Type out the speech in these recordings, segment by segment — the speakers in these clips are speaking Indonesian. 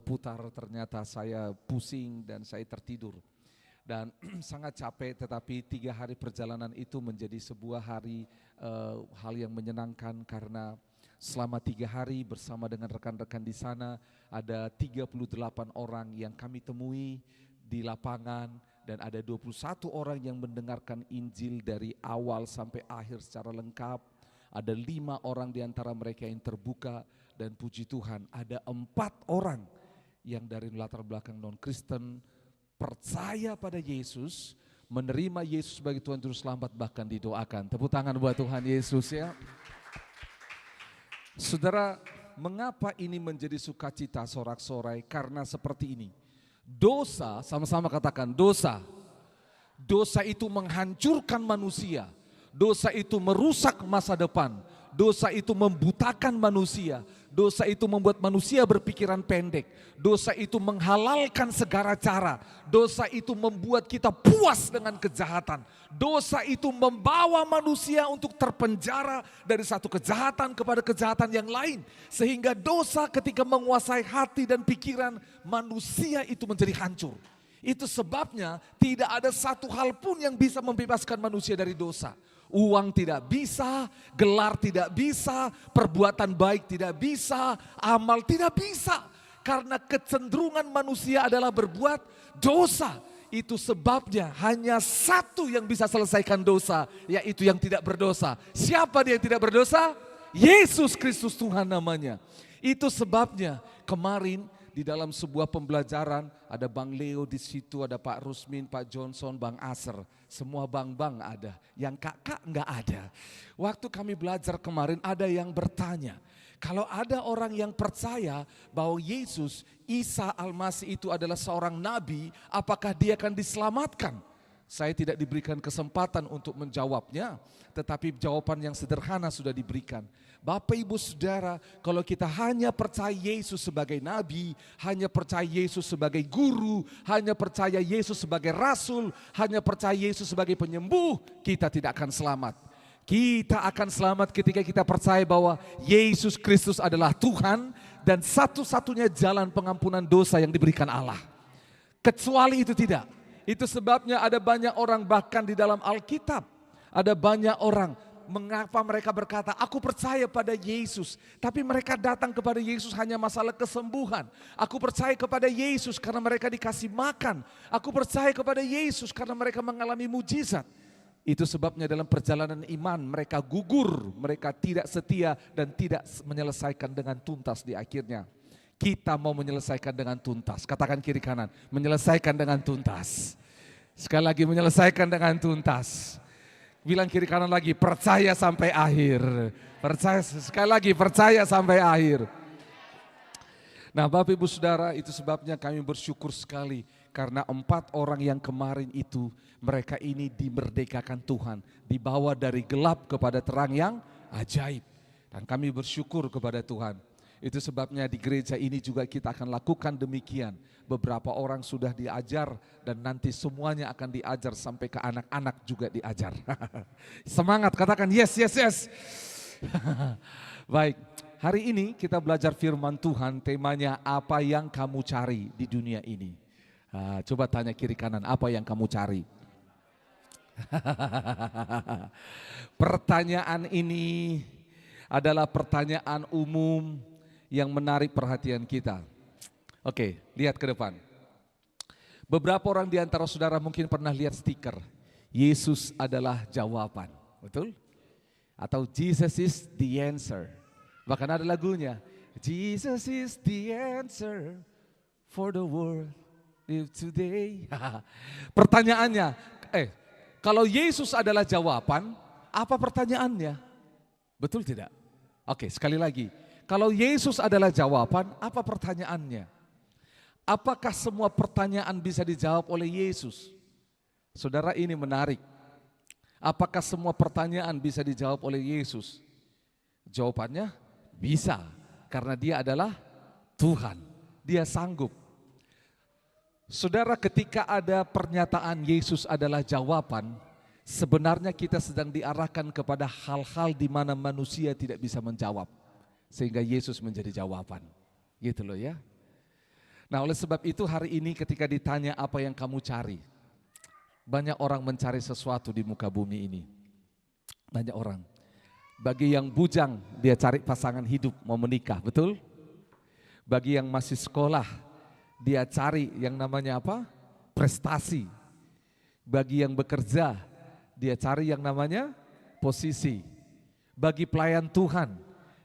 putar ternyata saya pusing dan saya tertidur. Dan sangat capek, tetapi 3 hari perjalanan itu menjadi sebuah hari hal yang menyenangkan karena selama 3 hari bersama dengan rekan-rekan di sana ada 38 orang yang kami temui di lapangan dan ada 21 orang yang mendengarkan Injil dari awal sampai akhir secara lengkap. Ada 5 orang di antara mereka yang terbuka dan puji Tuhan ada 4 orang yang dari latar belakang non-Kristen percaya pada Yesus, menerima Yesus sebagai Tuhan Juru Selamat, bahkan didoakan. Tepuk tangan buat Tuhan Yesus ya. Saudara, mengapa ini menjadi sukacita sorak-sorai? Karena seperti ini. Dosa, sama-sama katakan dosa. Dosa itu menghancurkan manusia. Dosa itu merusak masa depan. Dosa itu membutakan manusia. Dosa itu membuat manusia berpikiran pendek. Dosa itu menghalalkan segala cara. Dosa itu membuat kita puas dengan kejahatan. Dosa itu membawa manusia untuk terpenjara dari satu kejahatan kepada kejahatan yang lain. Sehingga dosa ketika menguasai hati dan pikiran manusia itu menjadi hancur. Itu sebabnya tidak ada satu hal pun yang bisa membebaskan manusia dari dosa. Uang tidak bisa, gelar tidak bisa, perbuatan baik tidak bisa, amal tidak bisa. Karena kecenderungan manusia adalah berbuat dosa. Itu sebabnya hanya satu yang bisa selesaikan dosa, yaitu yang tidak berdosa. Siapa dia yang tidak berdosa? Yesus Kristus Tuhan namanya. Itu sebabnya kemarin di dalam sebuah pembelajaran ada Bang Leo di situ, ada Pak Rusmin, Pak Johnson, Bang Aser, semua bang-bang ada, yang kakak enggak ada. Waktu kami belajar kemarin ada yang bertanya, kalau ada orang yang percaya bahwa Yesus, Isa Al-Masih itu adalah seorang nabi, apakah dia akan diselamatkan? Saya tidak diberikan kesempatan untuk menjawabnya, tetapi jawaban yang sederhana sudah diberikan. Bapak Ibu Saudara, kalau kita hanya percaya Yesus sebagai nabi, hanya percaya Yesus sebagai guru, hanya percaya Yesus sebagai rasul, hanya percaya Yesus sebagai penyembuh, kita tidak akan selamat. Kita akan selamat ketika kita percaya bahwa Yesus Kristus adalah Tuhan dan satu-satunya jalan pengampunan dosa yang diberikan Allah. Kecuali itu tidak. Itu sebabnya ada banyak orang bahkan di dalam Alkitab. Ada banyak orang mengapa mereka berkata aku percaya pada Yesus. Tapi mereka datang kepada Yesus hanya masalah kesembuhan. Aku percaya kepada Yesus karena mereka dikasih makan. Aku percaya kepada Yesus karena mereka mengalami mujizat. Itu sebabnya dalam perjalanan iman mereka gugur. Mereka tidak setia dan tidak menyelesaikan dengan tuntas di akhirnya. Kita mau menyelesaikan dengan tuntas. Katakan kiri kanan, menyelesaikan dengan tuntas. Sekali lagi menyelesaikan dengan tuntas. Bilang kiri kanan lagi, percaya sampai akhir. Percaya sekali lagi, percaya sampai akhir. Nah Bapak Ibu Saudara, itu sebabnya kami bersyukur sekali. Karena 4 orang yang kemarin itu, mereka ini dimerdekakan Tuhan. Dibawa dari gelap kepada terang yang ajaib. Dan kami bersyukur kepada Tuhan. Itu sebabnya di gereja ini juga kita akan lakukan demikian. Beberapa orang sudah diajar dan nanti semuanya akan diajar sampai ke anak-anak juga diajar. Semangat, katakan yes, yes, yes. Baik, hari ini kita belajar firman Tuhan, temanya apa yang kamu cari di dunia ini. Coba tanya kiri kanan, apa yang kamu cari? Pertanyaan ini adalah pertanyaan umum yang menarik perhatian kita. Oke, lihat ke depan. Beberapa orang di antara saudara mungkin pernah lihat stiker, Yesus adalah jawaban, betul? Atau Jesus is the answer. Bahkan ada lagunya, Jesus is the answer for the world live today. Pertanyaannya, kalau Yesus adalah jawaban, apa pertanyaannya? Betul tidak? Oke, sekali lagi. Kalau Yesus adalah jawaban, apa pertanyaannya? Apakah semua pertanyaan bisa dijawab oleh Yesus? Saudara, ini menarik. Apakah semua pertanyaan bisa dijawab oleh Yesus? Jawabannya bisa, karena dia adalah Tuhan. Dia sanggup. Saudara, ketika ada pernyataan Yesus adalah jawaban, sebenarnya kita sedang diarahkan kepada hal-hal di mana manusia tidak bisa menjawab. Sehingga Yesus menjadi jawaban. Gitu loh ya. Nah, oleh sebab itu hari ini ketika ditanya apa yang kamu cari, banyak orang mencari sesuatu di muka bumi ini. Banyak orang. Bagi yang bujang, dia cari pasangan hidup, mau menikah, betul? Bagi yang masih sekolah, dia cari yang namanya apa? Prestasi. Bagi yang bekerja, dia cari yang namanya posisi. Bagi pelayan Tuhan,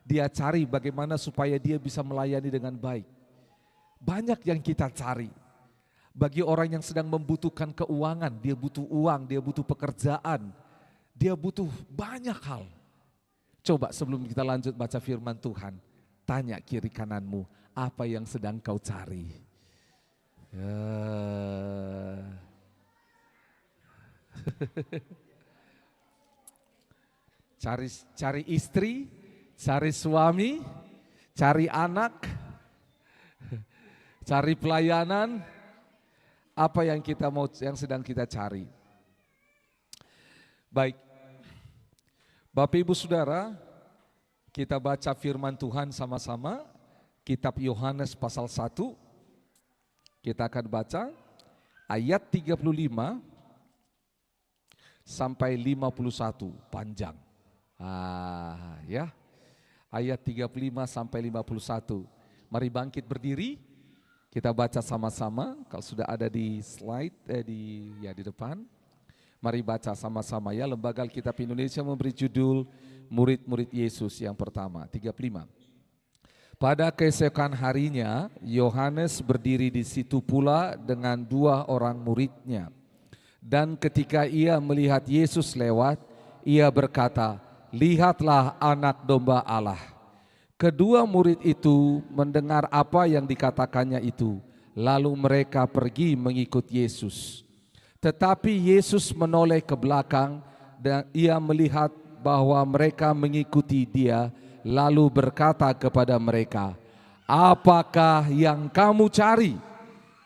dia cari bagaimana supaya dia bisa melayani dengan baik. Banyak yang kita cari. Bagi orang yang sedang membutuhkan keuangan, dia butuh uang, dia butuh pekerjaan, dia butuh banyak hal. Coba sebelum kita lanjut baca firman Tuhan, tanya kiri kananmu, apa yang sedang kau cari? Cari istri, cari suami, cari anak, cari pelayanan, apa yang kita mau, yang sedang kita cari. Baik, Bapak Ibu Saudara, kita baca firman Tuhan sama-sama, kitab Yohanes pasal 1, kita akan baca ayat 35 sampai 51, panjang. Ya, ayat 35 sampai 51. Mari bangkit berdiri, kita baca sama-sama. Kalau sudah ada di slide, di depan. Mari baca sama-sama ya. Lembaga Alkitab Indonesia memberi judul Murid-murid Yesus yang pertama, 35. Pada keesokan harinya, Yohanes berdiri di situ pula dengan 2 orang muridnya. Dan ketika ia melihat Yesus lewat, ia berkata, "Lihatlah anak domba Allah." Kedua murid itu mendengar apa yang dikatakannya itu, lalu mereka pergi mengikut Yesus. Tetapi Yesus menoleh ke belakang dan ia melihat bahwa mereka mengikuti dia, lalu berkata kepada mereka, "Apakah yang kamu cari?"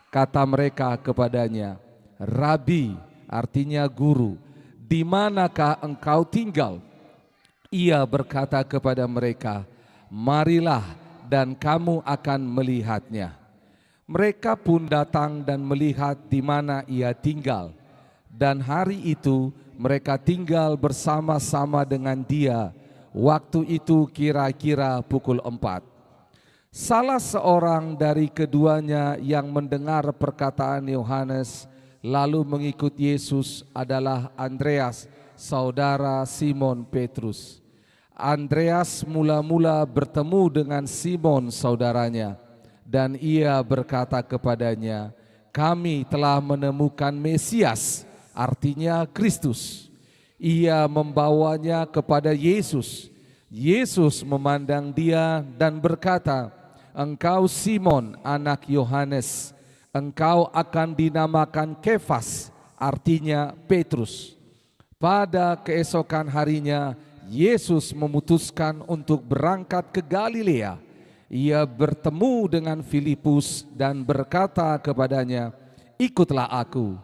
Kata mereka kepadanya, "Rabi," artinya guru, "di manakah engkau tinggal?" Ia berkata kepada mereka, "Marilah dan kamu akan melihatnya." Mereka pun datang dan melihat di mana ia tinggal. Dan hari itu mereka tinggal bersama-sama dengan dia. Waktu itu kira-kira pukul 4. Salah seorang dari keduanya yang mendengar perkataan Yohanes lalu mengikut Yesus adalah Andreas, saudara Simon Petrus. Andreas mula-mula bertemu dengan Simon saudaranya, dan ia berkata kepadanya, "Kami telah menemukan Mesias," artinya Kristus. Ia membawanya kepada Yesus. Yesus memandang dia dan berkata, "Engkau Simon anak Yohanes, engkau akan dinamakan Kefas," artinya Petrus. Pada keesokan harinya, Yesus memutuskan untuk berangkat ke Galilea. Ia bertemu dengan Filipus dan berkata kepadanya, "Ikutlah aku."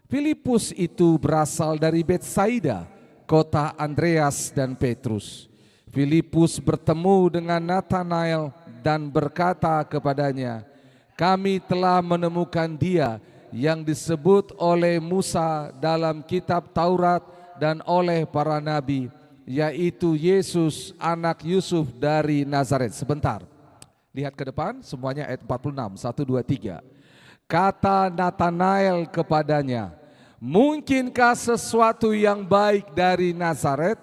Filipus itu berasal dari Betsaida, kota Andreas dan Petrus. Filipus bertemu dengan Nathanael dan berkata kepadanya, "Kami telah menemukan dia yang disebut oleh Musa dalam kitab Taurat dan oleh para nabi, yaitu Yesus anak Yusuf dari Nazaret." Sebentar, lihat ke depan semuanya, ayat 46, 1, 2, 3. Kata Nathanael kepadanya, "Mungkinkah sesuatu yang baik dari Nazaret?"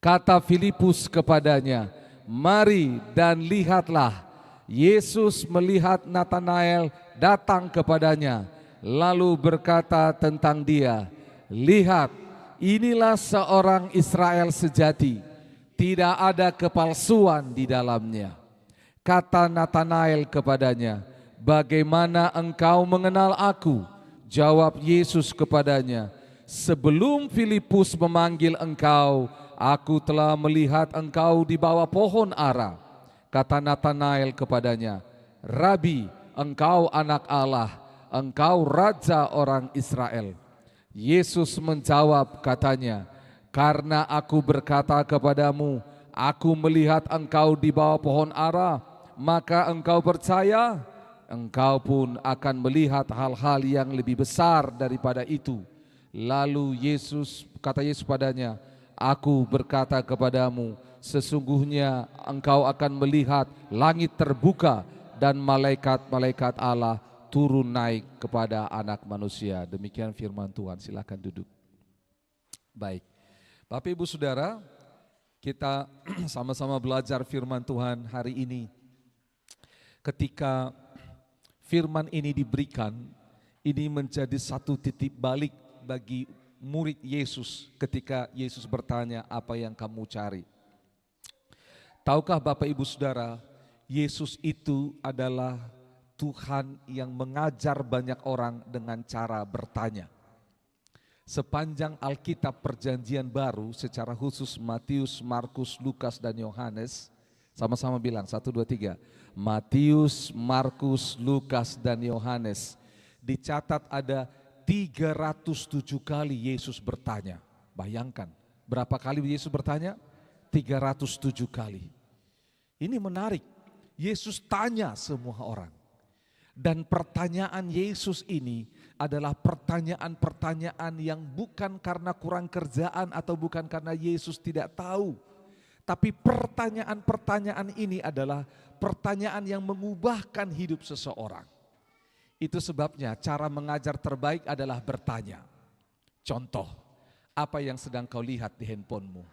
Kata Filipus kepadanya, "Mari dan lihatlah." Yesus melihat Nathanael datang kepadanya, lalu berkata tentang dia, "Lihat, inilah seorang Israel sejati, tidak ada kepalsuan di dalamnya." Kata Nathanael kepadanya, "Bagaimana engkau mengenal aku?" Jawab Yesus kepadanya, "Sebelum Filipus memanggil engkau, aku telah melihat engkau di bawah pohon ara." Kata Nathanael kepadanya, "Rabi, engkau anak Allah, engkau raja orang Israel." Yesus menjawab katanya, "Karena aku berkata kepadamu, aku melihat engkau di bawah pohon ara, maka engkau percaya? engkau pun akan melihat hal-hal yang lebih besar daripada itu. Lalu kata Yesus padanya, aku berkata kepadamu, sesungguhnya engkau akan melihat langit terbuka dan malaikat-malaikat Allah turun naik kepada anak manusia. Demikian firman Tuhan, silakan duduk. Baik, Bapak Ibu Saudara, kita sama-sama belajar firman Tuhan hari ini. Ketika firman ini diberikan, ini menjadi satu titik balik bagi murid Yesus ketika Yesus bertanya, apa yang kamu cari? Tahukah Bapak Ibu Saudara, Yesus itu adalah Tuhan yang mengajar banyak orang dengan cara bertanya. Sepanjang Alkitab Perjanjian Baru, secara khusus Matius, Markus, Lukas, dan Yohanes, sama-sama bilang 1, 2, 3. Matius, Markus, Lukas, dan Yohanes. Dicatat ada 307 kali Yesus bertanya. Bayangkan, berapa kali Yesus bertanya? 307 kali. Ini menarik, Yesus tanya semua orang. Dan pertanyaan Yesus ini adalah pertanyaan-pertanyaan yang bukan karena kurang kerjaan atau bukan karena Yesus tidak tahu. Tapi pertanyaan-pertanyaan ini adalah pertanyaan yang mengubahkan hidup seseorang. Itu sebabnya cara mengajar terbaik adalah bertanya. Contoh, apa yang sedang kau lihat di handphonemu?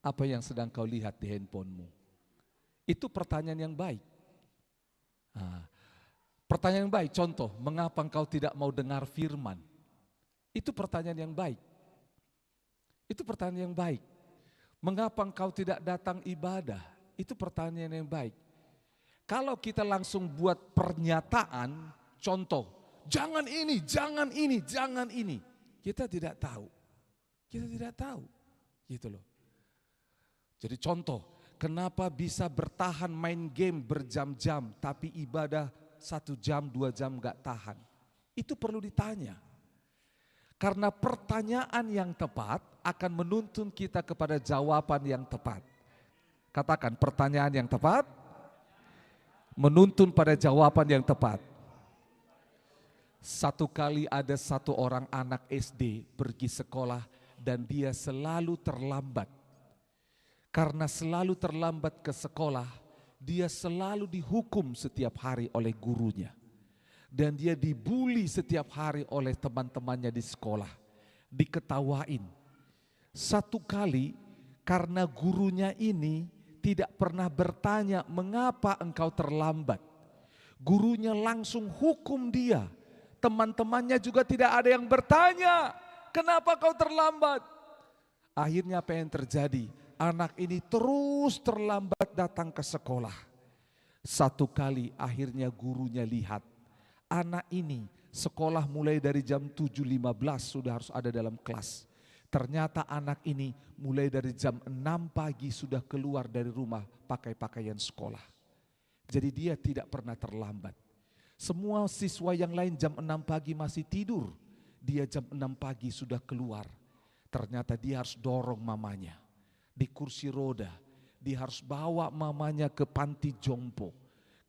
Apa yang sedang kau lihat di handphonemu? Itu pertanyaan yang baik. Pertanyaan yang baik, contoh, mengapa engkau tidak mau dengar firman? Itu pertanyaan yang baik. Itu pertanyaan yang baik. Mengapa engkau tidak datang ibadah? Itu pertanyaan yang baik. Kalau kita langsung buat pernyataan, contoh, jangan ini, jangan ini, jangan ini. Kita tidak tahu. Kita tidak tahu. Gitu loh. Jadi contoh, kenapa bisa bertahan main game berjam-jam tapi ibadah 1 jam, 2 jam gak tahan? Itu perlu ditanya. Karena pertanyaan yang tepat akan menuntun kita kepada jawaban yang tepat. Katakan, pertanyaan yang tepat menuntun pada jawaban yang tepat. Satu kali ada satu orang anak SD pergi sekolah dan dia selalu terlambat. Karena selalu terlambat ke sekolah, dia selalu dihukum setiap hari oleh gurunya. Dan dia dibully setiap hari oleh teman-temannya di sekolah. Diketawain. Satu kali karena gurunya ini tidak pernah bertanya, mengapa engkau terlambat? Gurunya langsung hukum dia. Teman-temannya juga tidak ada yang bertanya, kenapa kau terlambat? Akhirnya apa yang terjadi? Anak ini terus terlambat datang ke sekolah. Satu kali akhirnya gurunya lihat, anak ini sekolah mulai dari jam 7.15 sudah harus ada dalam kelas. Ternyata anak ini mulai dari jam 6 pagi sudah keluar dari rumah pakai pakaian sekolah. Jadi dia tidak pernah terlambat. Semua siswa yang lain jam 6 pagi masih tidur. Dia jam 6 pagi sudah keluar. Ternyata dia harus dorong mamanya di kursi roda. Dia harus bawa mamanya ke panti jompo.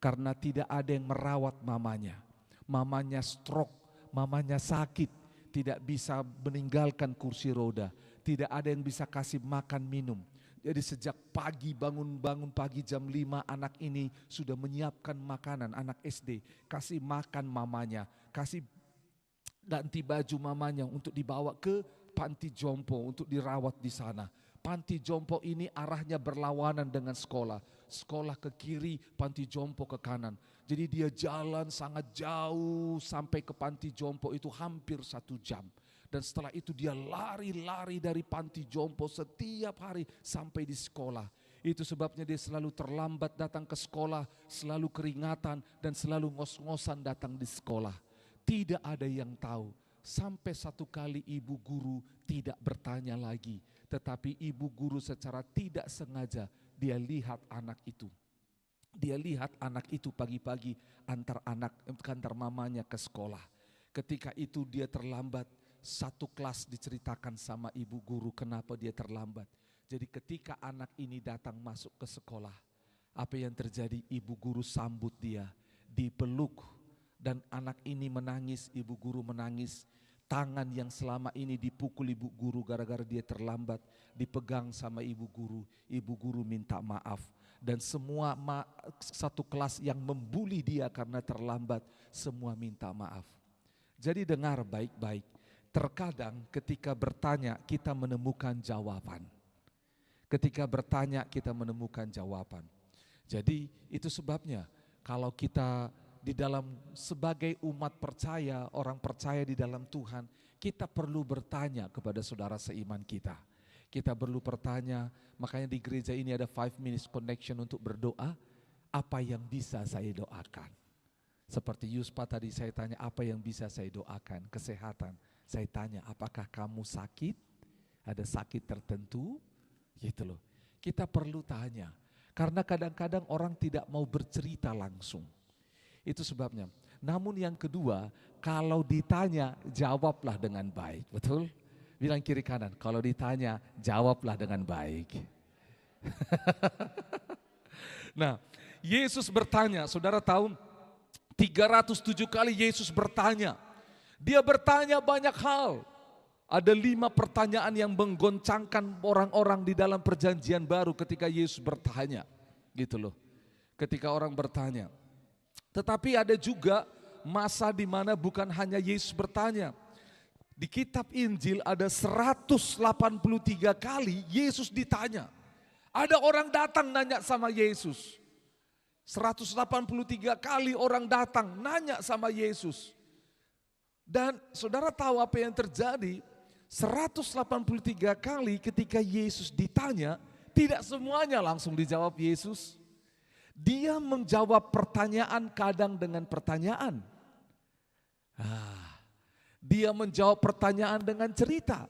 Karena tidak ada yang merawat mamanya. Mamanya stroke, mamanya sakit. Tidak bisa meninggalkan kursi roda. Tidak ada yang bisa kasih makan minum. Jadi sejak pagi bangun pagi jam 5 anak ini sudah menyiapkan makanan, anak SD. Kasih makan mamanya, kasih ganti baju mamanya untuk dibawa ke panti jompo untuk dirawat di sana. Panti jompo ini arahnya berlawanan dengan sekolah. Sekolah ke kiri, panti jompo ke kanan. Jadi dia jalan sangat jauh sampai ke panti jompo itu hampir 1 jam. Dan setelah itu dia lari-lari dari panti jompo setiap hari sampai di sekolah. Itu sebabnya dia selalu terlambat datang ke sekolah, selalu keringatan dan selalu ngos-ngosan datang di sekolah. Tidak ada yang tahu. Sampai satu kali ibu guru tidak bertanya lagi. Tetapi ibu guru secara tidak sengaja dia lihat anak itu. Dia lihat anak itu pagi-pagi antar mamanya ke sekolah. Ketika itu dia terlambat, satu kelas diceritakan sama ibu guru kenapa dia terlambat. Jadi ketika anak ini datang masuk ke sekolah, Apa yang terjadi? Ibu guru sambut dia, dipeluk, dan anak ini menangis, ibu guru menangis. Tangan yang selama ini dipukul ibu guru gara-gara dia terlambat, dipegang sama ibu guru minta maaf. Dan semua satu kelas yang membuli dia karena terlambat, semua minta maaf. Jadi dengar baik-baik, terkadang ketika bertanya kita menemukan jawaban. Ketika bertanya kita menemukan jawaban. Jadi itu sebabnya kalau kita di dalam sebagai umat percaya, orang percaya di dalam Tuhan, kita perlu bertanya kepada saudara seiman kita. Kita perlu bertanya, makanya di gereja ini ada 5 minutes connection untuk berdoa, apa yang bisa saya doakan? Seperti Yuspa tadi saya tanya, apa yang bisa saya doakan? Kesehatan. Saya tanya, apakah kamu sakit? Ada sakit tertentu? Gitu loh. Kita perlu tanya, karena kadang-kadang orang tidak mau bercerita langsung. Itu sebabnya. Namun yang kedua, kalau ditanya jawablah dengan baik. Betul? Bilang kiri kanan, kalau ditanya jawablah dengan baik. Nah, Yesus bertanya, saudara tahu 307 kali Yesus bertanya. Dia bertanya banyak hal. Ada 5 pertanyaan yang menggoncangkan orang-orang di dalam perjanjian baru ketika Yesus bertanya. Gitu loh. Ketika orang bertanya. Tetapi ada juga masa di mana bukan hanya Yesus bertanya. Di kitab Injil ada 183 kali Yesus ditanya. Ada orang datang nanya sama Yesus. 183 kali orang datang nanya sama Yesus. Dan saudara tahu apa yang terjadi? 183 kali ketika Yesus ditanya, tidak semuanya langsung dijawab Yesus. Dia menjawab pertanyaan kadang dengan pertanyaan. Dia menjawab pertanyaan dengan cerita.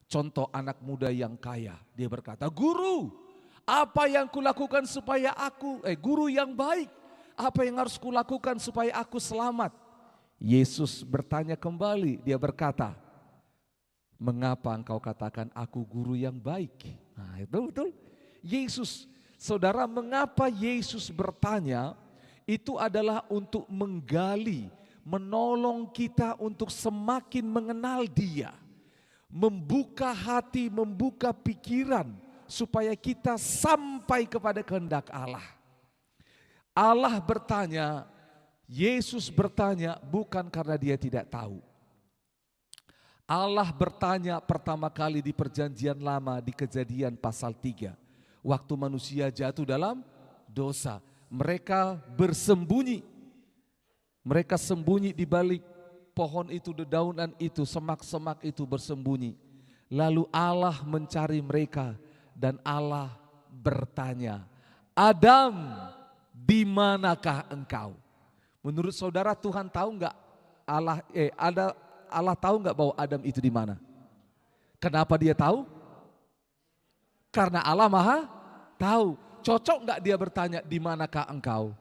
Contoh anak muda yang kaya, dia berkata, "Guru, apa yang kulakukan supaya guru yang baik, apa yang harus kulakukan supaya aku selamat?" Yesus bertanya kembali, dia berkata, "Mengapa engkau katakan aku guru yang baik?" Nah, itu betul. Yesus, saudara, mengapa Yesus bertanya? Itu adalah untuk menggali, menolong kita untuk semakin mengenal Dia. Membuka hati, membuka pikiran supaya kita sampai kepada kehendak Allah. Allah bertanya, Yesus bertanya bukan karena dia tidak tahu. Allah bertanya pertama kali di perjanjian lama di Kejadian pasal 3. Waktu manusia jatuh dalam dosa. Mereka bersembunyi. Mereka sembunyi di balik pohon itu, dedaunan itu, semak-semak itu bersembunyi. Lalu Allah mencari mereka dan Allah bertanya, "Adam, di manakah engkau?" Menurut saudara Tuhan tahu nggak Allah tahu nggak bahwa Adam itu di mana? Kenapa dia tahu? Karena Allah Maha tahu. Cocok nggak dia bertanya di manakah engkau?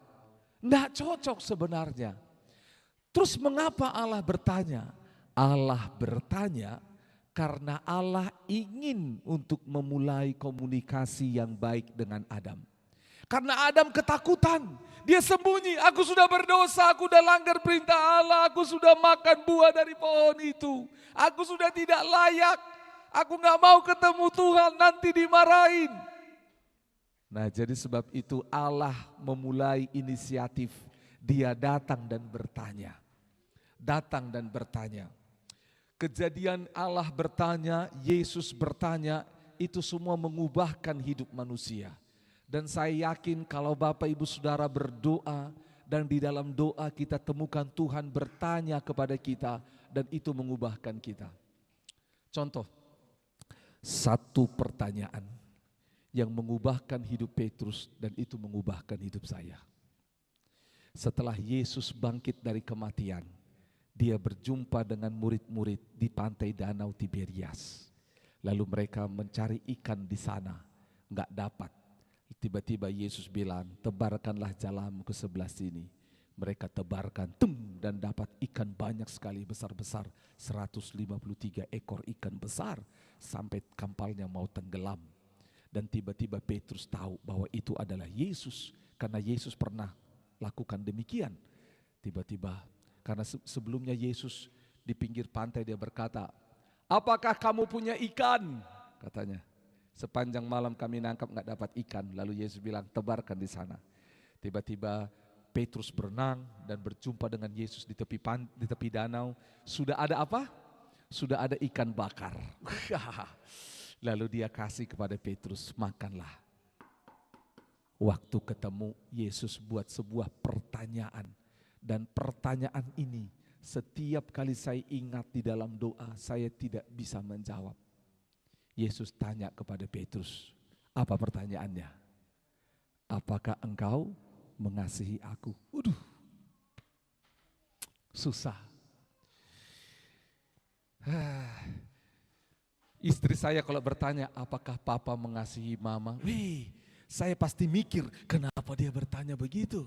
Nggak cocok sebenarnya. Terus mengapa Allah bertanya? Allah bertanya karena Allah ingin untuk memulai komunikasi yang baik dengan Adam. Karena Adam ketakutan, dia sembunyi, aku sudah berdosa, aku sudah langgar perintah Allah, aku sudah makan buah dari pohon itu. Aku sudah tidak layak, aku gak mau ketemu Tuhan, nanti dimarahin. Nah, jadi sebab itu Allah memulai inisiatif, dia datang dan bertanya. Datang dan bertanya. Kejadian Allah bertanya, Yesus bertanya, itu semua mengubahkan hidup manusia. Dan saya yakin kalau Bapak Ibu Saudara berdoa dan di dalam doa kita temukan Tuhan bertanya kepada kita dan itu mengubahkan kita. Contoh, satu pertanyaan yang mengubahkan hidup Petrus dan itu mengubahkan hidup saya. Setelah Yesus bangkit dari kematian, dia berjumpa dengan murid-murid di pantai Danau Tiberias. Lalu mereka mencari ikan di sana, enggak dapat. Tiba-tiba Yesus bilang, tebarkanlah jalamu ke sebelah sini. Mereka tebarkan, dan dapat ikan banyak sekali, besar-besar. 153 ekor ikan besar, sampai kapalnya mau tenggelam. Dan tiba-tiba Petrus tahu bahwa itu adalah Yesus. Karena Yesus pernah lakukan demikian. Tiba-tiba, karena sebelumnya Yesus di pinggir pantai dia berkata, apakah kamu punya ikan? Katanya, sepanjang malam kami nangkap nggak dapat ikan. Lalu Yesus bilang, tebarkan di sana. Tiba-tiba Petrus berenang dan berjumpa dengan Yesus di tepi danau. Sudah ada apa? Sudah ada ikan bakar. Lalu dia kasih kepada Petrus, makanlah. Waktu ketemu Yesus buat sebuah pertanyaan. Dan pertanyaan ini setiap kali saya ingat di dalam doa saya tidak bisa menjawab. Yesus tanya kepada Petrus, apa pertanyaannya? Apakah engkau mengasihi aku? Waduh, susah. Istri saya kalau bertanya, apakah papa mengasihi mama? Saya pasti mikir, kenapa dia bertanya begitu?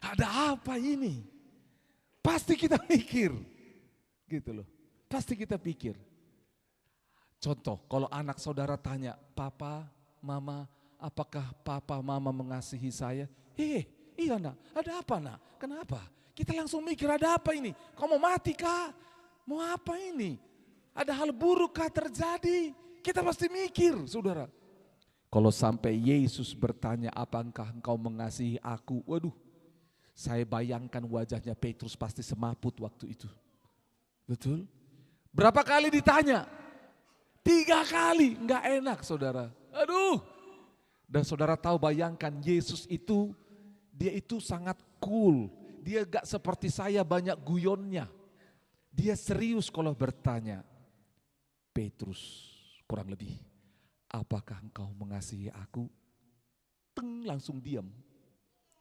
Ada apa ini? Pasti kita mikir, gitu loh. Pasti kita pikir. Contoh, kalau anak saudara tanya, papa, mama, apakah papa, mama mengasihi saya? Iya nak, ada apa nak? Kenapa? Kita langsung mikir, ada apa ini? Kau mau mati kah? Mau apa ini? Ada hal buruk kah terjadi? Kita pasti mikir, saudara. Kalau sampai Yesus bertanya, apakah engkau mengasihi aku? Waduh, saya bayangkan wajahnya Petrus pasti semaput waktu itu. Betul? Berapa kali ditanya? 3 kali, enggak enak saudara. Aduh. Dan saudara tahu, bayangkan Yesus itu, dia itu sangat cool. Dia gak seperti saya banyak guyonnya. Dia serius kalau bertanya. Petrus kurang lebih, apakah engkau mengasihi aku? Langsung diam.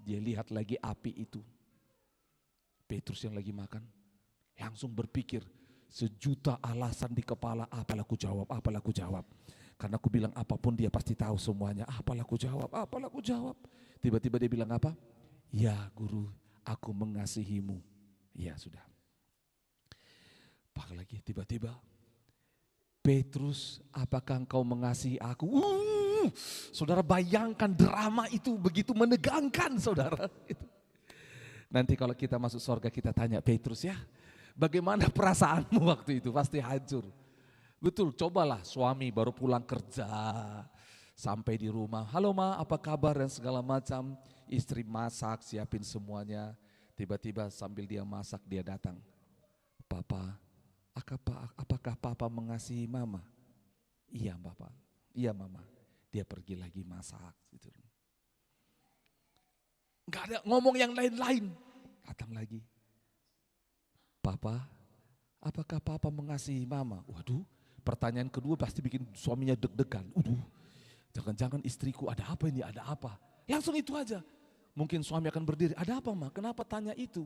Dia lihat lagi api itu. Petrus yang lagi makan. Langsung berpikir, sejuta alasan di kepala, apalah ku jawab. Karena aku bilang apapun dia pasti tahu semuanya. Apalah ku jawab. Tiba-tiba dia bilang apa? Ya guru, aku mengasihimu. Ya sudah. Apalagi tiba-tiba, Petrus, apakah engkau mengasihi aku? Saudara bayangkan drama itu begitu menegangkan saudara. Nanti kalau kita masuk surga kita tanya Petrus ya, bagaimana perasaanmu waktu itu? Pasti hancur. Betul, cobalah suami baru pulang kerja, sampai di rumah, halo ma apa kabar dan segala macam. Istri masak, siapin semuanya. Tiba-tiba sambil dia masak dia datang. Papa, apakah papa mengasihi mama? Iya papa, iya mama. Dia pergi lagi masak. Gitu. Gak ada ngomong yang lain-lain. Datang lagi. Papa, apakah papa mengasihi mama? Waduh, pertanyaan kedua pasti bikin suaminya deg-degan. Jangan-jangan istriku ada apa ini, ada apa? Langsung itu aja. Mungkin suami akan berdiri, ada apa ma? Kenapa tanya itu?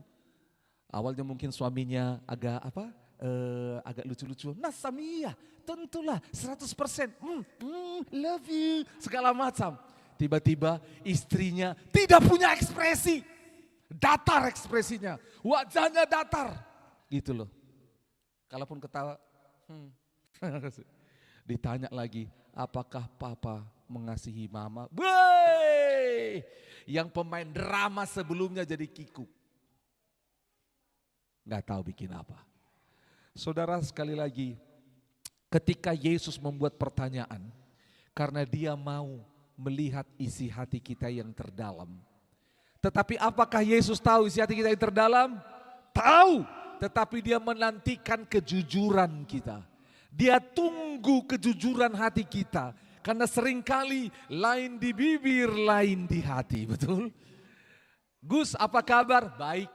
Awalnya mungkin suaminya agak lucu-lucu. Nah Samia, tentulah 100%. Love you, segala macam. Tiba-tiba istrinya tidak punya ekspresi. Datar ekspresinya, wajahnya datar. Gitu loh. Kalaupun ketawa, ditanya lagi, apakah papa mengasihi mama? Yang pemain drama sebelumnya jadi kikuk. Gak tahu bikin apa. Saudara sekali lagi, ketika Yesus membuat pertanyaan, karena dia mau melihat isi hati kita yang terdalam. Tetapi apakah Yesus tahu isi hati kita yang terdalam? Tahu, tetapi dia menantikan kejujuran kita. Dia tunggu kejujuran hati kita. Karena seringkali lain di bibir, lain di hati, betul? Gus, apa kabar? Baik.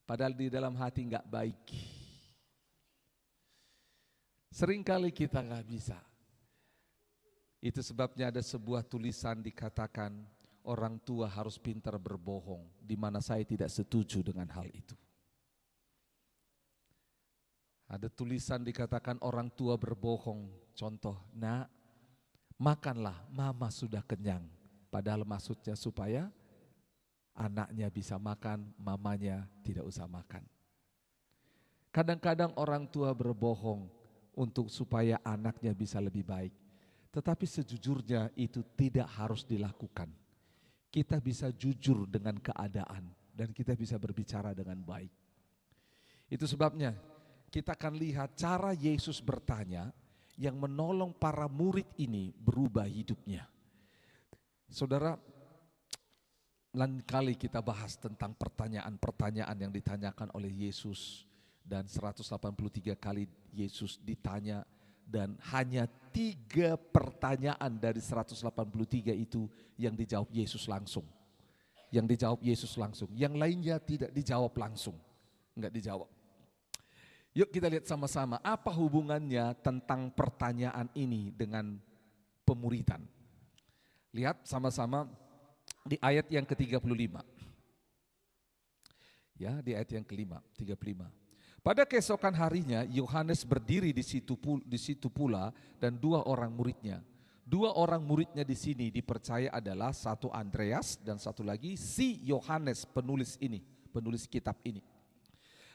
Padahal di dalam hati enggak baik. Seringkali kita enggak bisa. Itu sebabnya ada sebuah tulisan dikatakan orang tua harus pintar berbohong, di mana saya tidak setuju dengan hal itu. Ada tulisan dikatakan orang tua berbohong, contoh, nak makanlah, mama sudah kenyang. Padahal maksudnya supaya anaknya bisa makan, mamanya tidak usah makan. Kadang-kadang orang tua berbohong untuk supaya anaknya bisa lebih baik. Tetapi sejujurnya itu tidak harus dilakukan. kita bisa jujur dengan keadaan dan kita bisa berbicara dengan baik. Itu sebabnya kita akan lihat cara Yesus bertanya yang menolong para murid ini berubah hidupnya. Saudara, lain kali kita bahas tentang pertanyaan-pertanyaan yang ditanyakan oleh Yesus. Dan 183 kali Yesus ditanya, dan hanya 3 pertanyaan dari 183 itu yang dijawab Yesus langsung. Yang dijawab Yesus langsung, yang lainnya tidak dijawab langsung, enggak dijawab. Yuk kita lihat sama-sama apa hubungannya tentang pertanyaan ini dengan pemuridan. Lihat sama-sama di ayat yang ke-35. Ya, di ayat yang ke-35. Pada keesokan harinya Yohanes berdiri di situ pula dan 2 orang muridnya. 2 orang muridnya di sini dipercaya adalah satu Andreas dan satu lagi si Yohanes penulis kitab ini.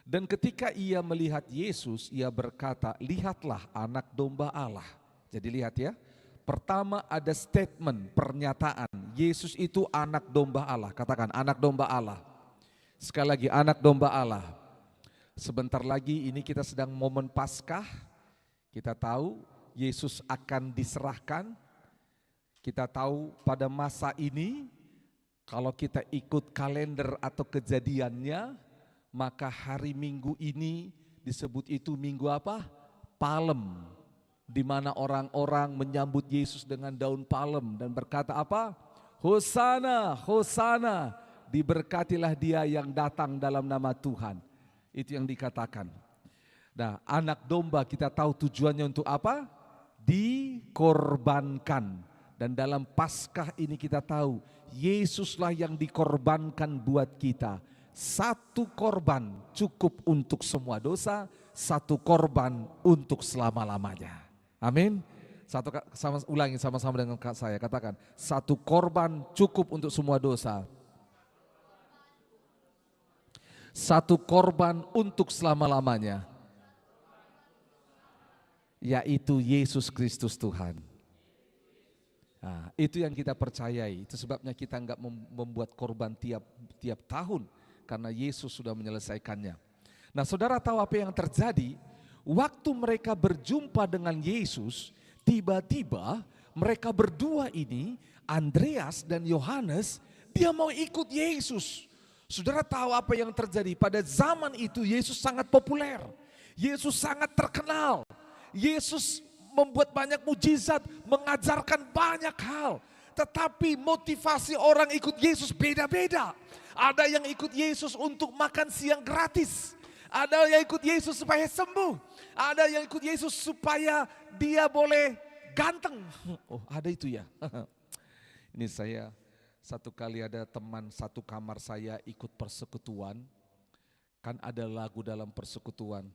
Dan ketika ia melihat Yesus, ia berkata, "Lihatlah anak domba Allah." Jadi lihat ya, pertama ada statement, pernyataan, Yesus itu anak domba Allah. Katakan anak domba Allah. Sekali lagi anak domba Allah. Sebentar lagi ini kita sedang momen Paskah. Kita tahu Yesus akan diserahkan. Kita tahu pada masa ini kalau kita ikut kalender atau kejadiannya, maka hari Minggu ini disebut itu minggu apa? Palem. Di mana orang-orang menyambut Yesus dengan daun palem dan berkata apa? Hosana, Hosana, diberkatilah dia yang datang dalam nama Tuhan. Itu yang dikatakan. Nah, anak domba kita tahu tujuannya untuk apa? Dikorbankan. Dan dalam Paskah ini kita tahu Yesuslah yang dikorbankan buat kita. 1 korban cukup untuk semua dosa, 1 korban untuk selama-lamanya. Amin. Ulangi sama-sama dengan saya, katakan 1 korban cukup untuk semua dosa. 1 korban untuk selama-lamanya, yaitu Yesus Kristus Tuhan. Nah, itu yang kita percayai. Itu sebabnya kita enggak membuat korban tiap tahun, karena Yesus sudah menyelesaikannya. Nah, saudara tahu apa yang terjadi? Waktu mereka berjumpa dengan Yesus, tiba-tiba mereka berdua ini, Andreas dan Yohanes, dia mau ikut Yesus. Saudara tahu apa yang terjadi? Pada zaman itu Yesus sangat populer. Yesus sangat terkenal. Yesus membuat banyak mujizat, mengajarkan banyak hal. Tetapi motivasi orang ikut Yesus beda-beda. Ada yang ikut Yesus untuk makan siang gratis. Ada yang ikut Yesus supaya sembuh. Ada yang ikut Yesus supaya dia boleh ganteng. Oh, ada itu ya. Ini saya satu kali ada teman satu kamar saya ikut persekutuan. Kan ada lagu dalam persekutuan.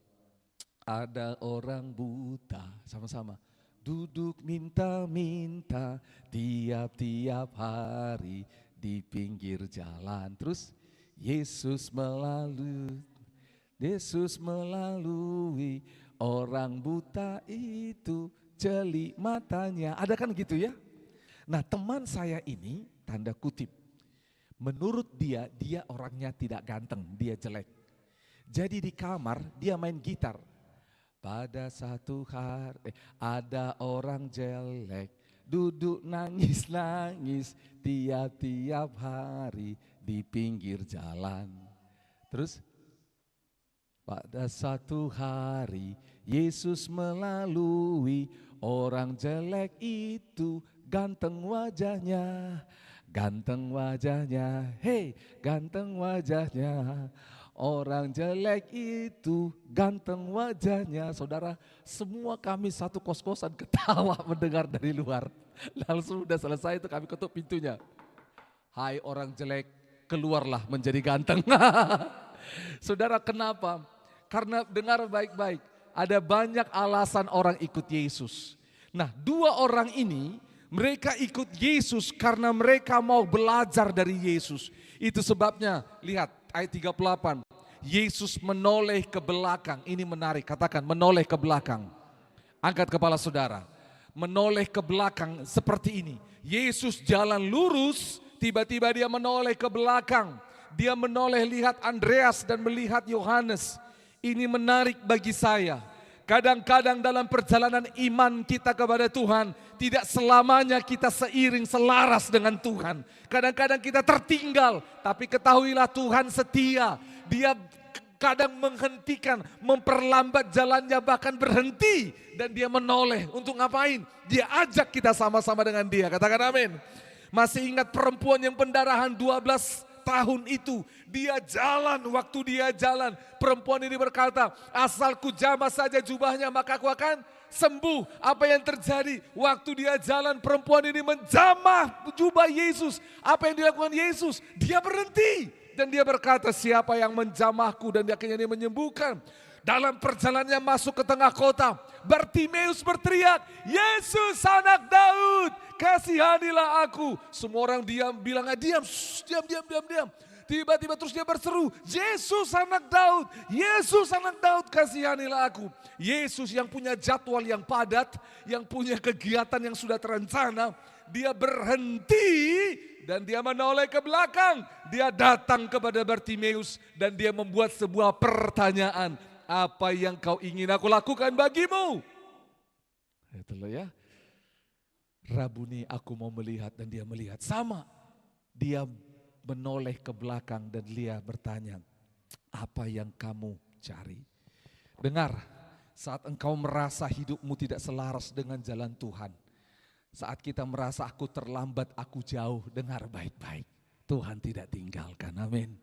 Ada orang buta, sama-sama. Duduk minta-minta tiap-tiap hari di pinggir jalan. Terus Yesus melalui orang buta itu jeli matanya. Ada kan gitu ya? Nah, teman saya ini tanda kutip, menurut dia orangnya tidak ganteng, dia jelek. Jadi di kamar dia main gitar. Pada satu hari ada orang jelek, duduk nangis-nangis tiap-tiap hari di pinggir jalan. Terus pada satu hari Yesus melalui orang jelek itu, ganteng wajahnya, hei ganteng wajahnya. Orang jelek itu ganteng wajahnya. Saudara, semua kami satu kos-kosan ketawa mendengar dari luar. Lalu sudah selesai itu kami ketuk pintunya. Hai orang jelek, keluarlah menjadi ganteng. Saudara, kenapa? Karena dengar baik-baik, ada banyak alasan orang ikut Yesus. Nah, 2 orang ini mereka ikut Yesus karena mereka mau belajar dari Yesus. Itu sebabnya, lihat ayat 38. Yesus menoleh ke belakang. Ini menarik, katakan menoleh ke belakang. Angkat kepala saudara. Menoleh ke belakang seperti ini. Yesus jalan lurus, tiba-tiba dia menoleh ke belakang. Dia menoleh lihat Andreas dan melihat Yohanes. Ini menarik bagi saya. Kadang-kadang dalam perjalanan iman kita kepada Tuhan, tidak selamanya kita seiring selaras dengan Tuhan. Kadang-kadang kita tertinggal, tapi ketahuilah Tuhan setia. Dia kadang menghentikan, memperlambat jalannya, bahkan berhenti. Dan dia menoleh untuk ngapain? Dia ajak kita sama-sama dengan dia. Katakan amin. Masih ingat perempuan yang pendarahan 12 tahun itu, dia jalan, waktu dia jalan, perempuan ini berkata, asal ku jamah saja jubahnya maka aku akan sembuh. Apa yang terjadi? Waktu dia jalan, perempuan ini menjamah jubah Yesus. Apa yang dilakukan Yesus? Dia berhenti dan dia berkata, siapa yang menjamahku, dan akhirnya dia menyembuhkan. Dalam perjalanannya masuk ke tengah kota, Bartimeus berteriak, Yesus anak Daud, kasihanilah aku. Semua orang bilang, diam. Tiba-tiba terus dia berseru, Yesus anak Daud, Yesus anak Daud, kasihanilah aku. Yesus yang punya jadwal yang padat, yang punya kegiatan yang sudah terencana, dia berhenti dan dia menoleh ke belakang. Dia datang kepada Bartimeus dan dia membuat sebuah pertanyaan. Apa yang kau ingin aku lakukan bagimu? Itulah ya. Rabuni, aku mau melihat, dan dia melihat. Sama. Dia menoleh ke belakang dan dia bertanya, apa yang kamu cari? Dengar, saat engkau merasa hidupmu tidak selaras dengan jalan Tuhan, saat kita merasa aku terlambat, aku jauh, dengar baik-baik. Tuhan tidak tinggalkan, amin.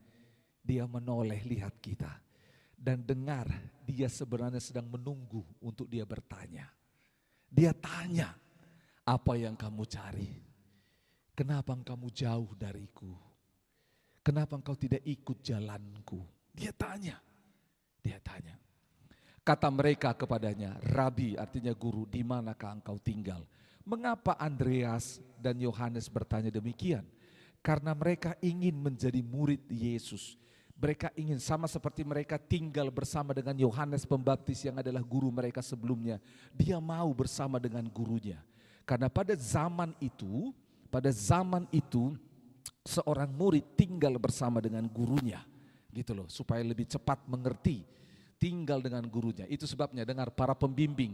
Dia menoleh lihat kita. Dan dengar, dia sebenarnya sedang menunggu untuk dia bertanya. Dia tanya, apa yang kamu cari? Kenapa kamu jauh dariku? Kenapa engkau tidak ikut jalanku? Dia tanya. Kata mereka kepadanya, Rabi, artinya guru, di manakah engkau tinggal? Mengapa Andreas dan Yohanes bertanya demikian? Karena mereka ingin menjadi murid Yesus. Mereka ingin sama seperti mereka tinggal bersama dengan Yohanes Pembaptis yang adalah guru mereka sebelumnya. Dia mau bersama dengan gurunya. Karena pada zaman itu seorang murid tinggal bersama dengan gurunya. Gitu loh, supaya lebih cepat mengerti. Tinggal dengan gurunya. Itu sebabnya dengar para pembimbing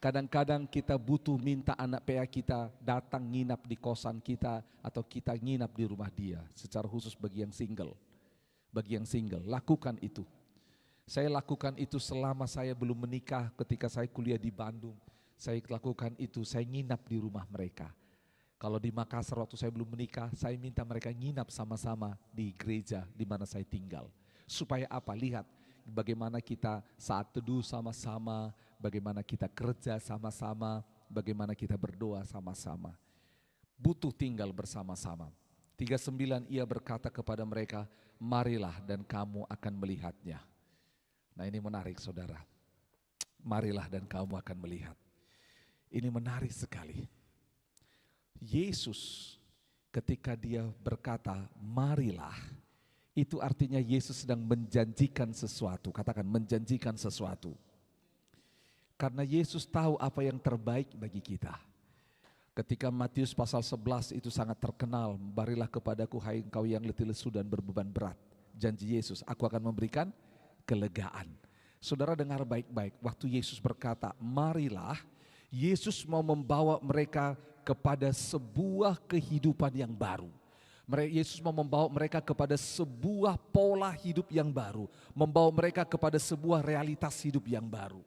kadang-kadang kita butuh minta anak PA kita datang nginap di kosan kita atau kita nginap di rumah dia. Secara khusus bagi yang single. Lakukan itu. Saya lakukan itu selama saya belum menikah, ketika saya kuliah di Bandung. Saya lakukan itu, saya nginap di rumah mereka. Kalau di Makassar waktu saya belum menikah, saya minta mereka nginap sama-sama di gereja di mana saya tinggal. Supaya apa? Lihat bagaimana kita saat teduh sama-sama, bagaimana kita kerja sama-sama, bagaimana kita berdoa sama-sama. Butuh tinggal bersama-sama. 39 ia berkata kepada mereka, marilah dan kamu akan melihatnya. Nah ini menarik saudara. Marilah dan kamu akan melihat. Ini menarik sekali. Yesus ketika dia berkata marilah, itu artinya Yesus sedang menjanjikan sesuatu. Katakan menjanjikan sesuatu. Karena Yesus tahu apa yang terbaik bagi kita. Ketika Matius pasal 11 itu sangat terkenal. Marilah kepadaku hai engkau yang letih lesu dan berbeban berat. Janji Yesus, aku akan memberikan kelegaan. Saudara dengar baik-baik. Waktu Yesus berkata marilah, Yesus mau membawa mereka kepada sebuah kehidupan yang baru. Yesus mau membawa mereka kepada sebuah pola hidup yang baru. Membawa mereka kepada sebuah realitas hidup yang baru.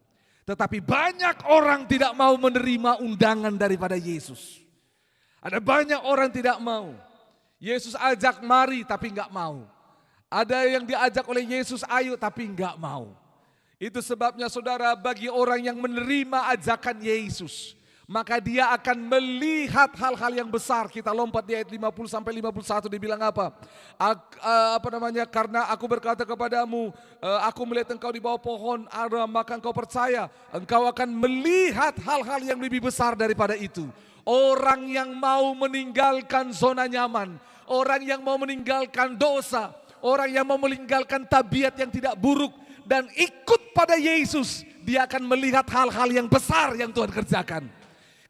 Tetapi banyak orang tidak mau menerima undangan daripada Yesus. Ada banyak orang tidak mau. Yesus ajak mari tapi enggak mau. Ada yang diajak oleh Yesus ayo tapi enggak mau. Itu sebabnya saudara, bagi orang yang menerima ajakan Yesus, maka dia akan melihat hal-hal yang besar. Kita lompat di ayat 50 sampai 51 dibilang apa? Karena aku berkata kepadamu, aku melihat engkau di bawah pohon ara, maka engkau percaya. Engkau akan melihat hal-hal yang lebih besar daripada itu. Orang yang mau meninggalkan zona nyaman, orang yang mau meninggalkan dosa, orang yang mau meninggalkan tabiat yang tidak buruk dan ikut pada Yesus, dia akan melihat hal-hal yang besar yang Tuhan kerjakan.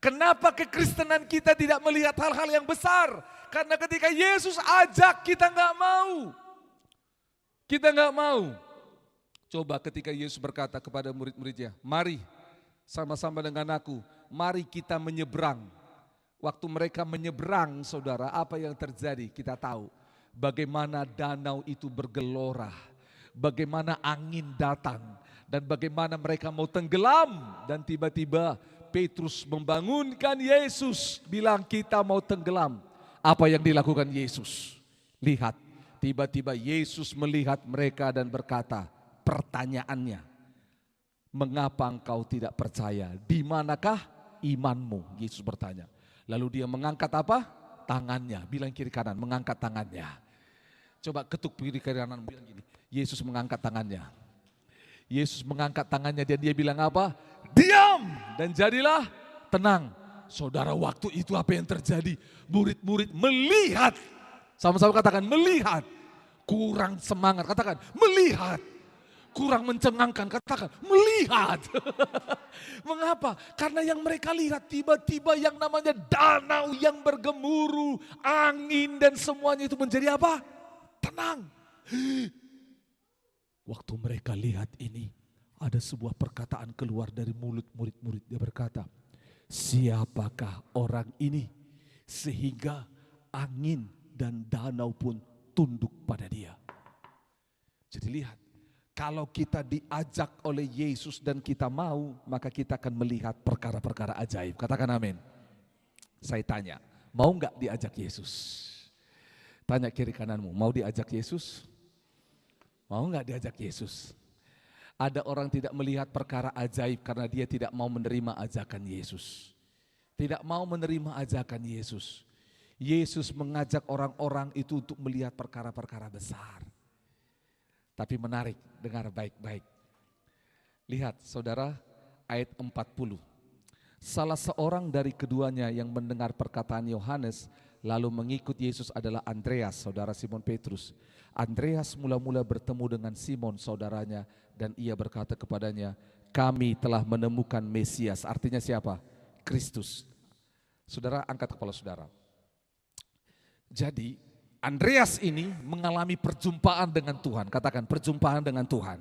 Kenapa kekristenan kita tidak melihat hal-hal yang besar? Karena ketika Yesus ajak kita nggak mau. Kita nggak mau. Coba ketika Yesus berkata kepada murid-muridnya, mari sama-sama dengan aku, mari kita menyeberang. Waktu mereka menyeberang, saudara, apa yang terjadi? Kita tahu bagaimana danau itu bergelora, bagaimana angin datang, dan bagaimana mereka mau tenggelam. Dan tiba-tiba Petrus membangunkan Yesus, bilang kita mau tenggelam. Apa yang dilakukan Yesus? Lihat, tiba-tiba Yesus melihat mereka dan berkata, pertanyaannya, mengapa engkau tidak percaya? Di manakah imanmu? Yesus bertanya. Lalu dia mengangkat apa? Tangannya. Bilang kiri kanan, mengangkat tangannya. Coba ketuk kiri kanan, bilang gini. Yesus mengangkat tangannya. Yesus mengangkat tangannya dan dia bilang apa? Diam dan jadilah tenang. Saudara, waktu itu apa yang terjadi? Murid-murid melihat. Sama-sama katakan melihat. Kurang semangat, katakan melihat. Kurang mencengangkan, katakan melihat. Mengapa? Karena yang mereka lihat tiba-tiba yang namanya danau yang bergemuruh, angin dan semuanya itu menjadi apa? Tenang. Waktu mereka lihat ini, ada sebuah perkataan keluar dari mulut murid-murid. Dia berkata, siapakah orang ini sehingga angin dan danau pun tunduk pada dia. Jadi lihat. Kalau kita diajak oleh Yesus dan kita mau, maka kita akan melihat perkara-perkara ajaib. Katakan amin. Saya tanya, mau enggak diajak Yesus? Tanya kiri kananmu, mau diajak Yesus? Mau enggak diajak Yesus? Ada orang tidak melihat perkara ajaib karena dia tidak mau menerima ajakan Yesus. Tidak mau menerima ajakan Yesus. Yesus mengajak orang-orang itu untuk melihat perkara-perkara besar. Tapi menarik, dengar baik-baik. Lihat saudara, ayat 40. Salah seorang dari keduanya yang mendengar perkataan Yohanes lalu mengikut Yesus adalah Andreas, saudara Simon Petrus. Andreas mula-mula bertemu dengan Simon saudaranya dan ia berkata kepadanya, kami telah menemukan Mesias. Artinya siapa? Kristus. Saudara, angkat kepala saudara. Jadi Andreas ini mengalami perjumpaan dengan Tuhan. Katakan perjumpaan dengan Tuhan.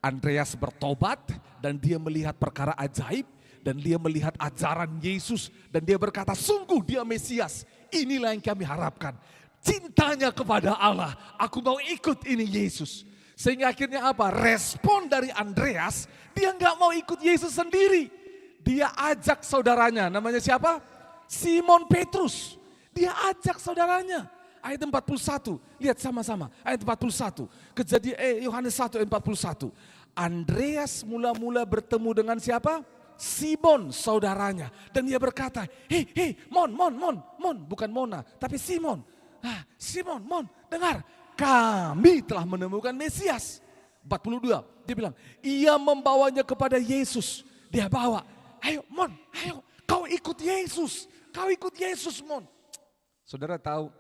Andreas bertobat dan dia melihat perkara ajaib. Dan dia melihat ajaran Yesus. Dan dia berkata sungguh dia Mesias. Inilah yang kami harapkan. Cintanya kepada Allah. Aku mau ikut ini Yesus. Sehingga akhirnya apa? Respon dari Andreas. Dia nggak mau ikut Yesus sendiri. Dia ajak saudaranya. Namanya siapa? Simon Petrus. Dia ajak saudaranya. Ayat 41, lihat sama-sama. Ayat 41, Kejadian Yohanes 1 ayat 41. Andreas mula-mula bertemu dengan siapa? Simon saudaranya. Dan dia berkata, hei, Mon, bukan Mona, tapi Simon. Simon, Mon, dengar, kami telah menemukan Mesias. 42, dia bilang, ia membawanya kepada Yesus. Dia bawa, ayo Mon, ayo, kau ikut Yesus. Mon. Saudara tahu,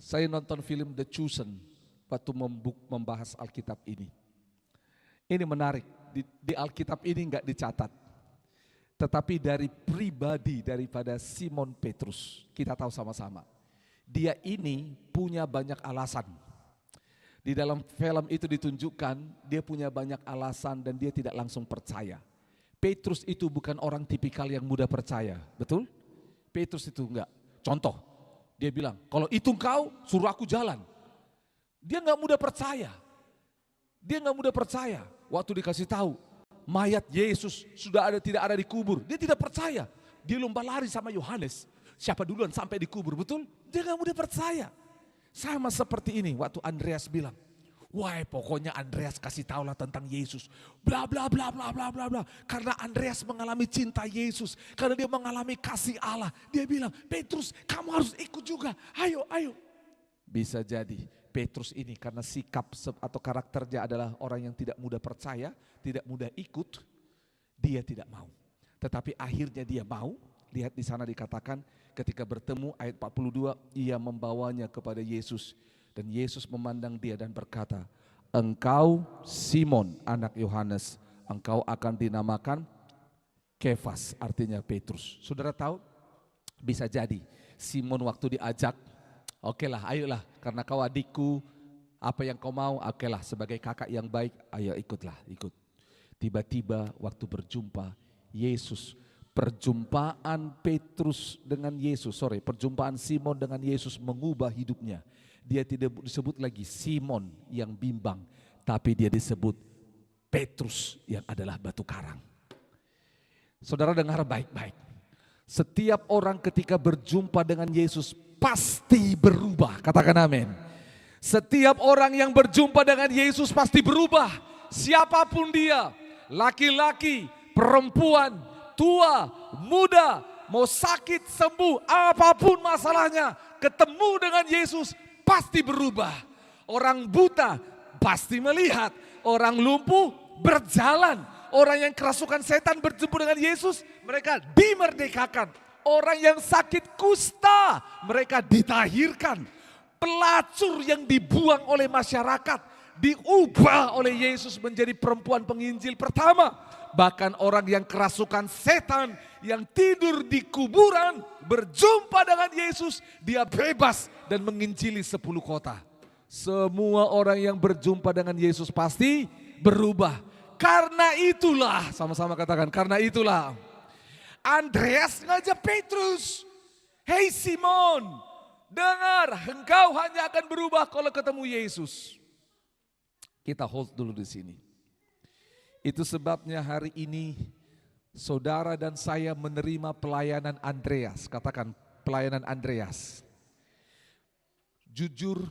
saya nonton film The Chosen waktu membahas Alkitab ini. Ini menarik, di Alkitab ini enggak dicatat. Tetapi dari pribadi daripada Simon Petrus, kita tahu sama-sama. Dia ini punya banyak alasan. Di dalam film itu ditunjukkan, dia punya banyak alasan dan dia tidak langsung percaya. Petrus itu bukan orang tipikal yang mudah percaya, betul? Petrus itu enggak. Contoh. Dia bilang, kalau itu engkau suruh aku jalan. Dia nggak mudah percaya. Waktu dikasih tahu mayat Yesus tidak ada di kubur. Dia tidak percaya. Dia lomba lari sama Yohanes. Siapa duluan sampai di kubur, betul? Dia nggak mudah percaya. Sama seperti ini waktu Andreas bilang, wah pokoknya Andreas kasih tahulah tentang Yesus. Bla bla bla bla bla bla bla. Karena Andreas mengalami cinta Yesus. Karena dia mengalami kasih Allah. Dia bilang, Petrus kamu harus ikut juga. Ayo. Bisa jadi Petrus ini karena sikap atau karakternya adalah orang yang tidak mudah percaya. Tidak mudah ikut. Dia tidak mau. Tetapi akhirnya dia mau. Lihat di sana dikatakan ketika bertemu ayat 42. Ia membawanya kepada Yesus. Dan Yesus memandang dia dan berkata, engkau Simon anak Yohanes, engkau akan dinamakan Kefas artinya Petrus. Saudara tahu? Bisa jadi Simon waktu diajak, oke lah, ayolah karena kau adikku, apa yang kau mau, oke lah sebagai kakak yang baik, ayo ikutlah, ikut. Tiba-tiba waktu berjumpa Yesus, perjumpaan Petrus dengan Yesus, perjumpaan Simon dengan Yesus mengubah hidupnya. Dia tidak disebut lagi Simon yang bimbang, tapi dia disebut Petrus yang adalah batu karang. Saudara dengar baik-baik. Setiap orang ketika berjumpa dengan Yesus pasti berubah. Katakan amin. Setiap orang yang berjumpa dengan Yesus pasti berubah. Siapapun dia, laki-laki, perempuan, tua, muda, mau sakit, sembuh, apapun masalahnya, ketemu dengan Yesus pasti berubah. Orang buta pasti melihat, orang lumpuh berjalan. Orang yang kerasukan setan berjumpa dengan Yesus, mereka dimerdekakan. Orang yang sakit kusta, mereka ditahirkan. Pelacur yang dibuang oleh masyarakat, diubah oleh Yesus menjadi perempuan penginjil pertama. Bahkan orang yang kerasukan setan, yang tidur di kuburan, berjumpa dengan Yesus, dia bebas dan menginjili 10 kota. Semua orang yang berjumpa dengan Yesus pasti berubah. Karena itulah, sama-sama katakan, karena itulah Andreas ngajak Petrus, "Hei Simon, dengar, engkau hanya akan berubah kalau ketemu Yesus." Kita hold dulu di sini. Itu sebabnya hari ini saudara dan saya menerima pelayanan Andreas. Katakan pelayanan Andreas. Jujur,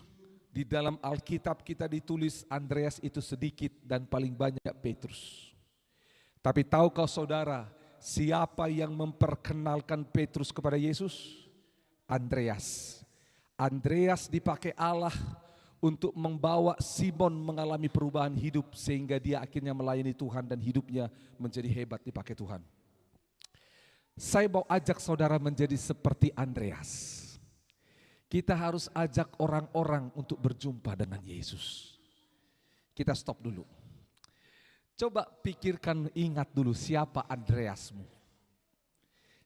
di dalam Alkitab kita ditulis Andreas itu sedikit dan paling banyak Petrus. Tapi tahukah saudara siapa yang memperkenalkan Petrus kepada Yesus? Andreas. Andreas dipakai Allah untuk membawa Simon mengalami perubahan hidup sehingga dia akhirnya melayani Tuhan dan hidupnya menjadi hebat dipakai Tuhan. Saya mau ajak saudara menjadi seperti Andreas. Kita harus ajak orang-orang untuk berjumpa dengan Yesus. Kita stop dulu. Coba pikirkan, ingat dulu siapa Andreasmu.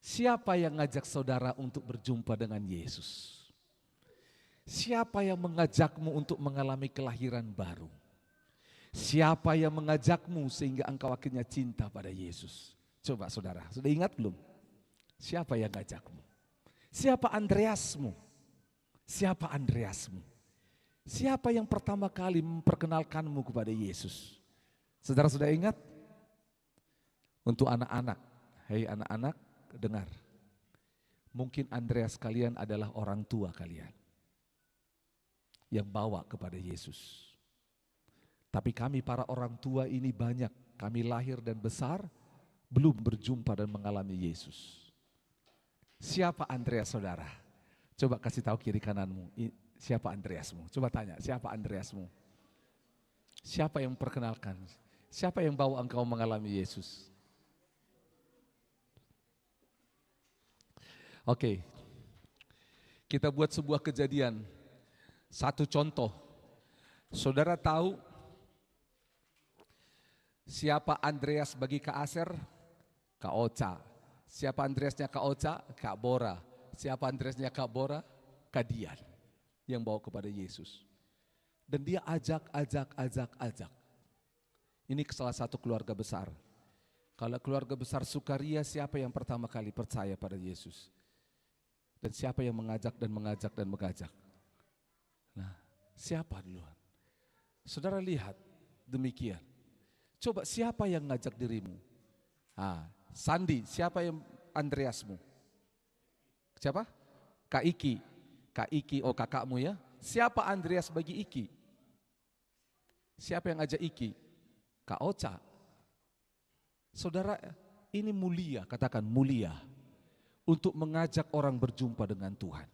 Siapa yang ngajak saudara untuk berjumpa dengan Yesus? Siapa yang mengajakmu untuk mengalami kelahiran baru? Siapa yang mengajakmu sehingga engkau akhirnya cinta pada Yesus? Coba saudara, sudah ingat belum? Siapa yang ngajakmu? Siapa Andreasmu? Siapa Andreasmu? Siapa yang pertama kali memperkenalkanmu kepada Yesus? Saudara sudah ingat? Untuk anak-anak, hei anak-anak dengar. Mungkin Andreas kalian adalah orang tua kalian yang bawa kepada Yesus. Tapi kami para orang tua ini banyak, kami lahir dan besar belum berjumpa dan mengalami Yesus. Siapa Andreas saudara? Coba kasih tahu kiri kananmu, siapa Andreasmu? Coba tanya, siapa Andreasmu? Siapa yang memperkenalkan? Siapa yang bawa engkau mengalami Yesus? Oke, kita buat sebuah kejadian. Satu contoh, saudara tahu siapa Andreas bagi Kak Aser? Kak Ocha. Siapa Andreasnya Kak Ocha? Kak Bora. Siapa Andreasnya Kak Bora? Kak Dian yang bawa kepada Yesus. Dan dia ajak. Ini salah satu keluarga besar. Kalau keluarga besar Sukaria, siapa yang pertama kali percaya pada Yesus? Dan siapa yang mengajak? Nah, siapa duluan? Saudara lihat demikian. Coba siapa yang ngajak dirimu? Sandi, siapa yang Andreasmu? Siapa? Kak Iki. Kak Iki, oh kakakmu ya. Siapa Andreas bagi Iki? Siapa yang ngajak Iki? Kak Ocha. Saudara, ini mulia, katakan mulia. Untuk mengajak orang berjumpa dengan Tuhan.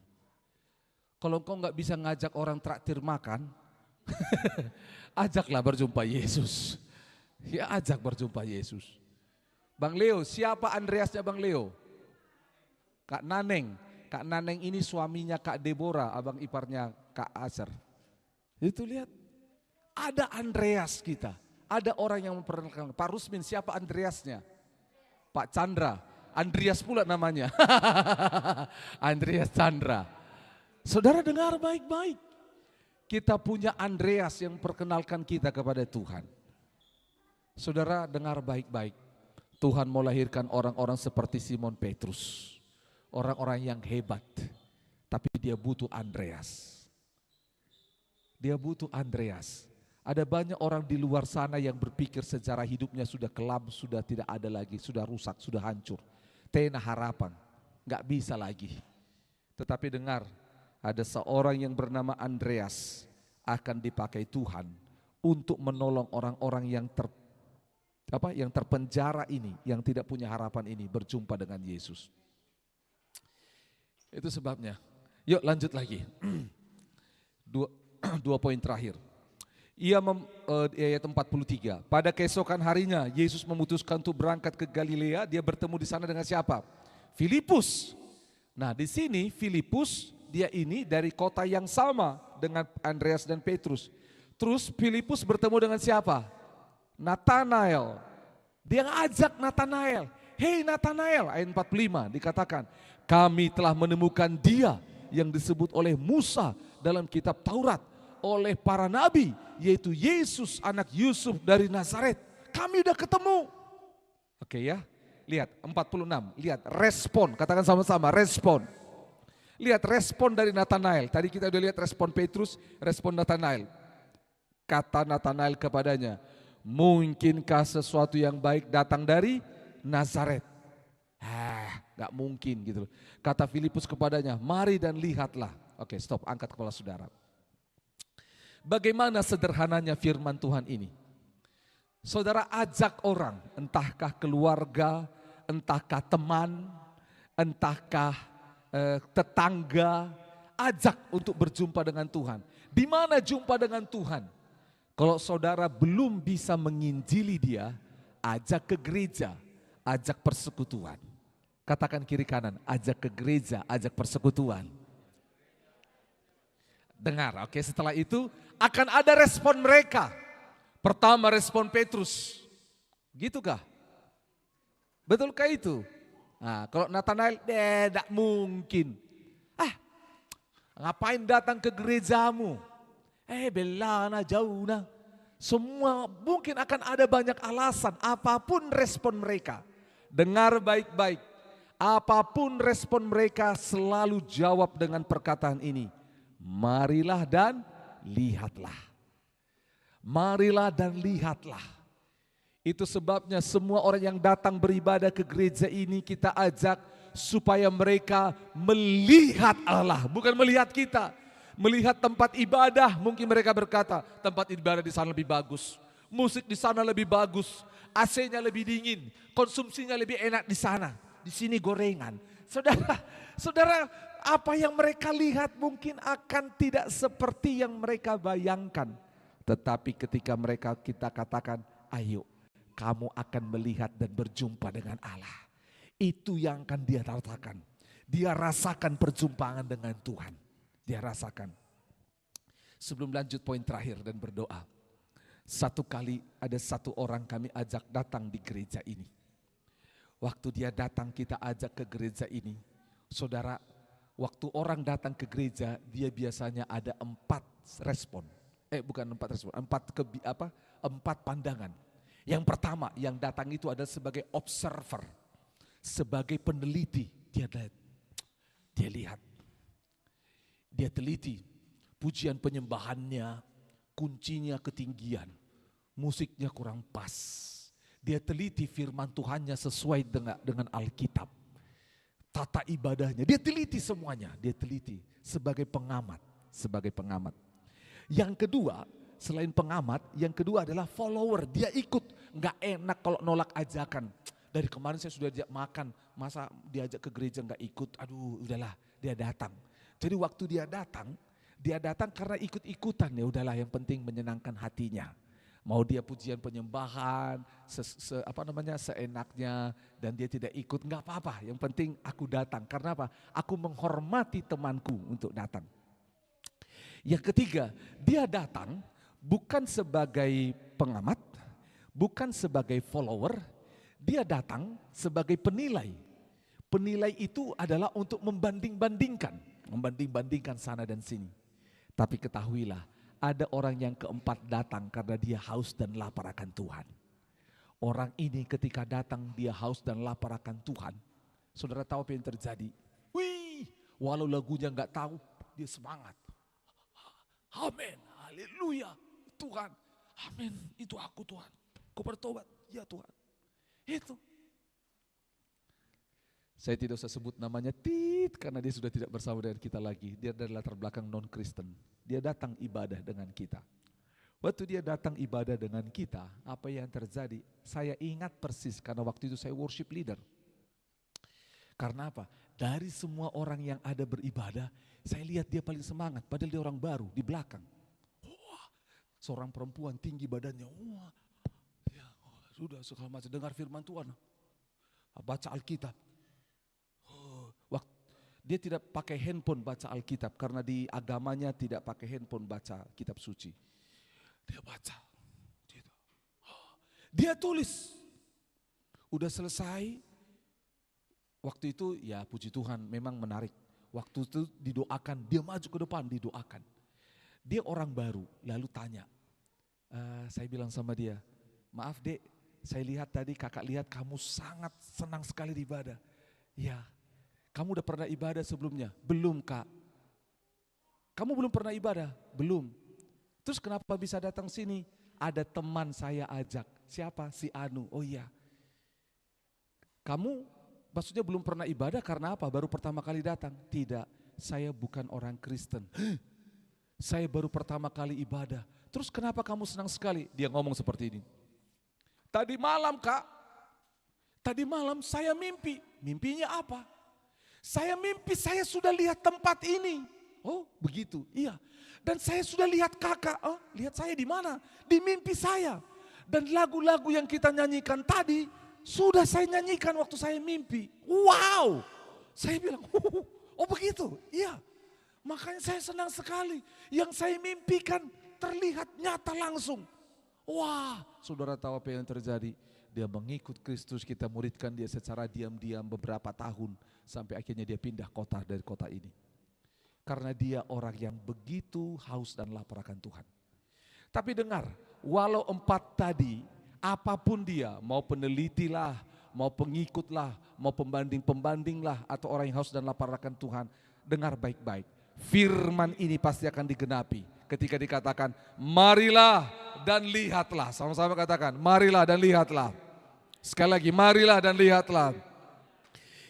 Kalau engkau nggak bisa ngajak orang traktir makan, ajaklah berjumpa Yesus. Ya ajak berjumpa Yesus. Bang Leo, siapa Andreasnya Bang Leo? Kak Naneng. Kak Naneng ini suaminya Kak Deborah, abang iparnya Kak Aser. Itu lihat, ada Andreas kita. Ada orang yang memperkenalkan. Pak Rusmin, siapa Andreasnya? Pak Chandra, Andreas pula namanya. Andreas Chandra. Saudara dengar baik-baik. Kita punya Andreas yang perkenalkan kita kepada Tuhan. Saudara dengar baik-baik. Tuhan mau lahirkan orang-orang seperti Simon Petrus. Orang-orang yang hebat. Tapi dia butuh Andreas. Dia butuh Andreas. Ada banyak orang di luar sana yang berpikir sejarah hidupnya sudah kelam, sudah tidak ada lagi, sudah rusak, sudah hancur. Tena harapan, gak bisa lagi. Tetapi dengar, ada seorang yang bernama Andreas akan dipakai Tuhan untuk menolong orang-orang yang terpenjara ini, yang tidak punya harapan ini berjumpa dengan Yesus. Itu sebabnya. Yuk lanjut lagi. Dua poin terakhir. Ayat 43. Pada keesokan harinya Yesus memutuskan untuk berangkat ke Galilea. Dia bertemu di sana dengan siapa? Filipus. Nah, di sini Filipus dia ini dari kota yang sama dengan Andreas dan Petrus. Terus Filipus bertemu dengan siapa? Nathanael. Dia ngajak Nathanael. Hei Nathanael, ayat 45 dikatakan, kami telah menemukan dia yang disebut oleh Musa dalam kitab Taurat, oleh para nabi, yaitu Yesus anak Yusuf dari Nazaret. Kami udah ketemu. Oke ya, lihat 46, lihat respon, katakan sama-sama respon. Lihat respon dari Nathanael. Tadi kita udah lihat respon Petrus, respon Nathanael. Kata Nathanael kepadanya, mungkinkah sesuatu yang baik datang dari Nazaret? Gak mungkin gitu loh. Kata Filipus kepadanya, mari dan lihatlah. Oke, stop, angkat kepala saudara. Bagaimana sederhananya firman Tuhan ini? Saudara ajak orang, entahkah keluarga, entahkah teman, entahkah tetangga, ajak untuk berjumpa dengan Tuhan. Di mana jumpa dengan Tuhan? Kalau saudara belum bisa menginjili dia, ajak ke gereja, ajak persekutuan. Katakan kiri kanan, ajak ke gereja, ajak persekutuan. Dengar, oke, setelah itu akan ada respon mereka. Pertama respon Petrus. Gitukah? Betulkah itu? Nah, kalau Nathanael, tidak mungkin. Ngapain datang ke gerejamu? Belana jauh nah. Semua mungkin akan ada banyak alasan, apapun respon mereka. Dengar baik-baik, apapun respon mereka selalu jawab dengan perkataan ini. Marilah dan lihatlah. Marilah dan lihatlah. Itu sebabnya semua orang yang datang beribadah ke gereja ini kita ajak supaya mereka melihat Allah, bukan melihat kita. Melihat tempat ibadah, mungkin mereka berkata, tempat ibadah di sana lebih bagus. Musik di sana lebih bagus. AC-nya lebih dingin, konsumsinya lebih enak di sana. Di sini gorengan. Saudara, apa yang mereka lihat mungkin akan tidak seperti yang mereka bayangkan. Tetapi ketika kita katakan, ayo kamu akan melihat dan berjumpa dengan Allah. Itu yang akan dia rasakan. Dia rasakan perjumpaan dengan Tuhan. Dia rasakan. Sebelum lanjut poin terakhir dan berdoa. Satu kali ada satu orang kami ajak datang di gereja ini. Waktu dia datang kita ajak ke gereja ini. Saudara, waktu orang datang ke gereja dia biasanya ada 4 respon. Bukan 4 respon, 4 pandangan. Yang pertama yang datang itu adalah sebagai observer. Sebagai peneliti. Dia lihat. Dia teliti pujian penyembahannya, kuncinya ketinggian, musiknya kurang pas. Dia teliti firman Tuhannya sesuai dengan Alkitab. Tata ibadahnya, dia teliti semuanya, dia teliti sebagai pengamat. Yang kedua, selain pengamat, yang kedua adalah follower, dia ikut. Gak enak kalau nolak ajakan. Dari kemarin saya sudah diajak makan, masa diajak ke gereja gak ikut, aduh udahlah, dia datang. Jadi waktu dia datang karena ikut-ikutan, ya udahlah yang penting menyenangkan hatinya. Mau dia pujian penyembahan, seenaknya dan dia tidak ikut, enggak apa-apa. Yang penting aku datang, karena apa? Aku menghormati temanku untuk datang. Yang ketiga, dia datang bukan sebagai pengamat, bukan sebagai follower, Dia datang sebagai penilai. Penilai itu adalah untuk membanding-bandingkan sana dan sini. Tapi ketahuilah, ada orang yang keempat datang karena dia haus dan lapar akan Tuhan. Orang ini ketika datang dia haus dan lapar akan Tuhan. Saudara tahu apa yang terjadi? Wih, walau lagunya nggak tahu, dia semangat. Amin, haleluya, Tuhan. Amin, itu aku Tuhan. Kau bertobat, ya Tuhan. Itu. Saya tidak usah sebut namanya Tit karena dia sudah tidak bersama dengan kita lagi. Dia dari latar belakang non-Kristen. Dia datang ibadah dengan kita. Waktu dia datang ibadah dengan kita, apa yang terjadi? Saya ingat persis karena waktu itu saya worship leader. Karena apa? Dari semua orang yang ada beribadah, saya lihat dia paling semangat. Padahal dia orang baru di belakang. Wah, seorang perempuan tinggi badannya. Wah, ya, sudah segala macam dengar firman Tuhan. Baca Alkitab. Dia tidak pakai handphone baca Alkitab karena di agamanya tidak pakai handphone baca kitab suci. Dia baca. Dia tulis. Udah selesai. Waktu itu ya puji Tuhan memang menarik. Waktu itu didoakan, dia maju ke depan didoakan. Dia orang baru lalu tanya. Saya bilang sama dia, maaf dek, saya lihat tadi kakak lihat kamu sangat senang sekali di ibadah. Ya. Kamu udah pernah ibadah sebelumnya? Belum kak. Kamu belum pernah ibadah? Belum. Terus kenapa bisa datang sini? Ada teman saya ajak. Siapa? Si Anu. Oh iya. Kamu maksudnya belum pernah ibadah karena apa? Baru pertama kali datang? Tidak. Saya bukan orang Kristen. Saya baru pertama kali ibadah. Terus kenapa kamu senang sekali? Dia ngomong seperti ini. Tadi malam kak. Tadi malam saya mimpi. Mimpinya apa? Saya mimpi saya sudah lihat tempat ini. Oh begitu, iya. Dan saya sudah lihat kakak, lihat saya di mana? Di mimpi saya. Dan lagu-lagu yang kita nyanyikan tadi, sudah saya nyanyikan waktu saya mimpi. Wow, saya bilang, oh begitu, iya. Makanya saya senang sekali. Yang saya mimpikan terlihat nyata langsung. Wah, saudara tahu apa yang terjadi? Dia mengikut Kristus, kita muridkan dia secara diam-diam beberapa tahun. Sampai akhirnya dia pindah kota dari kota ini. Karena dia orang yang begitu haus dan lapar akan Tuhan. Tapi dengar, walau empat tadi, apapun dia, mau peneliti lah, mau pengikut lah, mau pembanding-pembanding lah, atau orang yang haus dan lapar akan Tuhan, dengar baik-baik. Firman ini pasti akan digenapi ketika dikatakan, marilah dan lihatlah. Sama-sama katakan, marilah dan lihatlah. Sekali lagi, marilah dan lihatlah.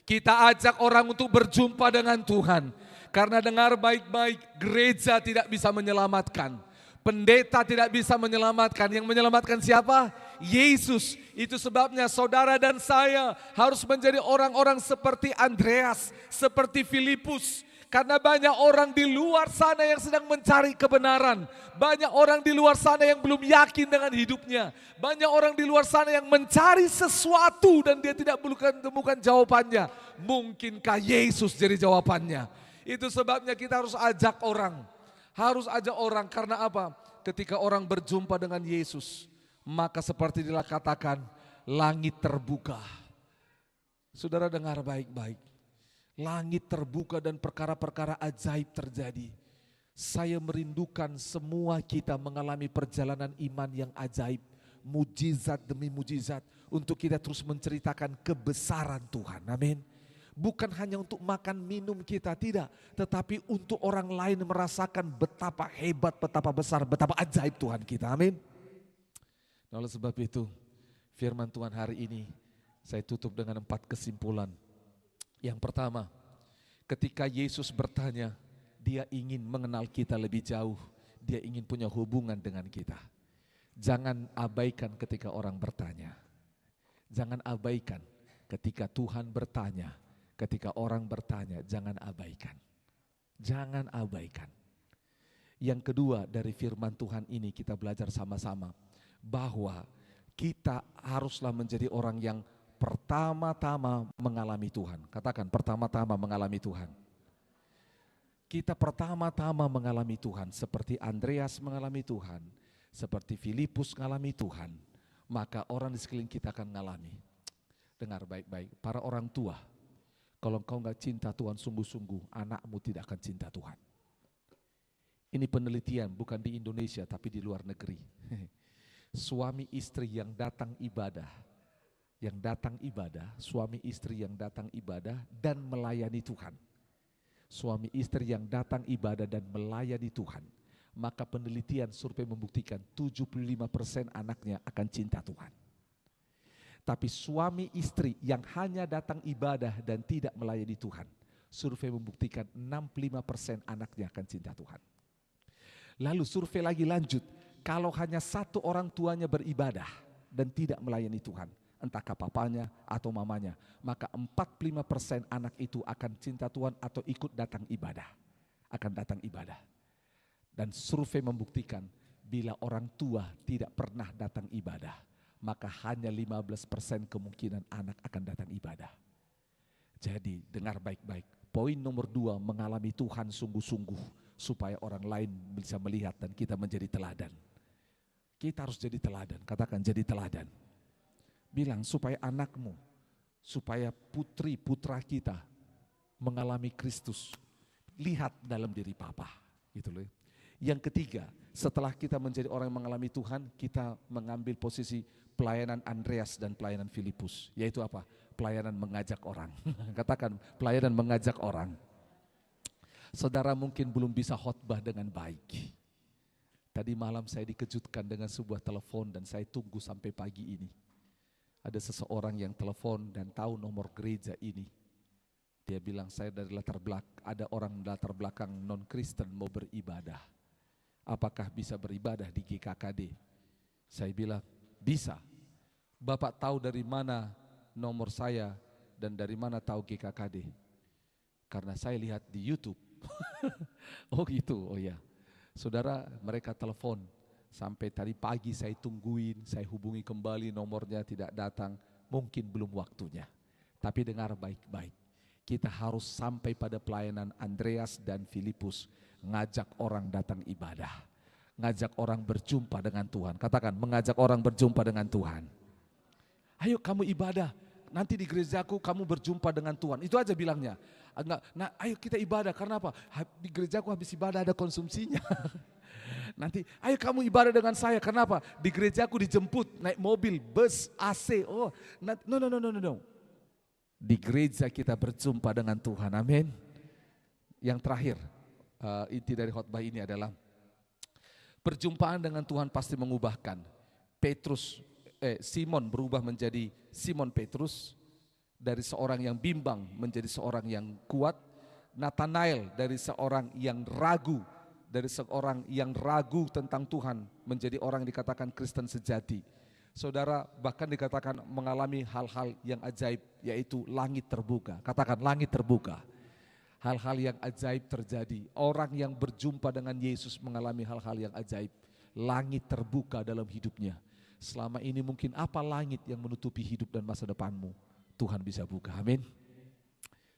Kita ajak orang untuk berjumpa dengan Tuhan. Karena dengar baik-baik, gereja tidak bisa menyelamatkan. Pendeta tidak bisa menyelamatkan. Yang menyelamatkan siapa? Yesus. Itu sebabnya saudara dan saya harus menjadi orang-orang seperti Andreas, seperti Filipus. Karena banyak orang di luar sana yang sedang mencari kebenaran. Banyak orang di luar sana yang belum yakin dengan hidupnya. Banyak orang di luar sana yang mencari sesuatu dan dia tidak temukan jawabannya. Mungkinkah Yesus jadi jawabannya? Itu sebabnya kita harus ajak orang. Harus ajak orang karena apa? Ketika orang berjumpa dengan Yesus, maka seperti dikatakan, langit terbuka. Saudara dengar baik-baik. Langit terbuka dan perkara-perkara ajaib terjadi. Saya merindukan semua kita mengalami perjalanan iman yang ajaib. Mujizat demi mujizat. Untuk kita terus menceritakan kebesaran Tuhan. Amin. Bukan hanya untuk makan minum kita, tidak. Tetapi untuk orang lain merasakan betapa hebat, betapa besar, betapa ajaib Tuhan kita. Amin. Oleh sebab itu firman Tuhan hari ini saya tutup dengan 4 kesimpulan. Yang pertama, ketika Yesus bertanya, dia ingin mengenal kita lebih jauh. Dia ingin punya hubungan dengan kita. Jangan abaikan ketika orang bertanya. Jangan abaikan ketika Tuhan bertanya. Ketika orang bertanya, jangan abaikan. Jangan abaikan. Yang kedua dari firman Tuhan ini kita belajar sama-sama. Bahwa kita haruslah menjadi orang yang pertama-tama mengalami Tuhan. Katakan pertama-tama mengalami Tuhan. Kita pertama-tama mengalami Tuhan. Seperti Andreas mengalami Tuhan. Seperti Filipus mengalami Tuhan. Maka orang di sekeliling kita akan mengalami. Dengar baik-baik, para orang tua, kalau engkau nggak cinta Tuhan sungguh-sungguh, anakmu tidak akan cinta Tuhan. Ini penelitian bukan di Indonesia tapi di luar negeri. Suami istri yang datang ibadah, suami istri yang datang ibadah dan melayani Tuhan. Suami istri yang datang ibadah dan melayani Tuhan, maka penelitian survei membuktikan 75% anaknya akan cinta Tuhan. Tapi suami istri yang hanya datang ibadah dan tidak melayani Tuhan, survei membuktikan 65% anaknya akan cinta Tuhan. Lalu survei lagi lanjut, kalau hanya satu orang tuanya beribadah dan tidak melayani Tuhan, entahkah papanya atau mamanya, maka 45% anak itu akan cinta Tuhan atau ikut datang ibadah. Akan datang ibadah. Dan survei membuktikan bila orang tua tidak pernah datang ibadah, maka hanya 15% kemungkinan anak akan datang ibadah. Jadi dengar baik-baik. Poin nomor 2, mengalami Tuhan sungguh-sungguh supaya orang lain bisa melihat dan kita menjadi teladan. Kita harus jadi teladan, katakan jadi teladan. Bilang supaya anakmu, supaya putri putra kita mengalami Kristus, lihat dalam diri papa, gitu loh. Yang ketiga, setelah kita menjadi orang yang mengalami Tuhan, kita mengambil posisi pelayanan Andreas dan pelayanan Filipus, yaitu apa? Pelayanan mengajak orang. Katakan pelayanan mengajak orang. Saudara mungkin belum bisa khotbah dengan baik. Tadi malam saya dikejutkan dengan sebuah telepon dan saya tunggu sampai pagi ini. Ada seseorang yang telepon dan tahu nomor gereja ini. Dia bilang saya dari ada orang latar belakang non-Kristen mau beribadah. Apakah bisa beribadah di GKKD? Saya bilang bisa. Bapak tahu dari mana nomor saya dan dari mana tahu GKKD? Karena saya lihat di YouTube. Oh gitu, oh ya. Saudara, mereka telepon. Sampai tadi pagi saya tungguin, saya hubungi kembali nomornya tidak datang, mungkin belum waktunya. Tapi dengar baik-baik, kita harus sampai pada pelayanan Andreas dan Filipus, ngajak orang datang ibadah, ngajak orang berjumpa dengan Tuhan. Katakan, mengajak orang berjumpa dengan Tuhan. Ayo kamu ibadah, nanti di gerejaku kamu berjumpa dengan Tuhan. Itu aja bilangnya. Nah, ayo kita ibadah, karena apa? Di gerejaku habis ibadah ada konsumsinya. Nanti, ayo kamu ibadah dengan saya. Kenapa? Di gerejaku dijemput, naik mobil, bus, AC. Oh, no. Di gereja kita berjumpa dengan Tuhan. Amin. Yang terakhir, inti dari khotbah ini adalah perjumpaan dengan Tuhan pasti mengubahkan. Simon berubah menjadi Simon Petrus, dari seorang yang bimbang menjadi seorang yang kuat. Nathanael dari seorang yang ragu, tentang Tuhan menjadi orang yang dikatakan Kristen sejati. Saudara bahkan dikatakan mengalami hal-hal yang ajaib, yaitu langit terbuka. Katakan langit terbuka. Hal-hal yang ajaib terjadi. Orang yang berjumpa dengan Yesus mengalami hal-hal yang ajaib. Langit terbuka dalam hidupnya. Selama ini mungkin apa langit yang menutupi hidup dan masa depanmu, Tuhan bisa buka. Amin.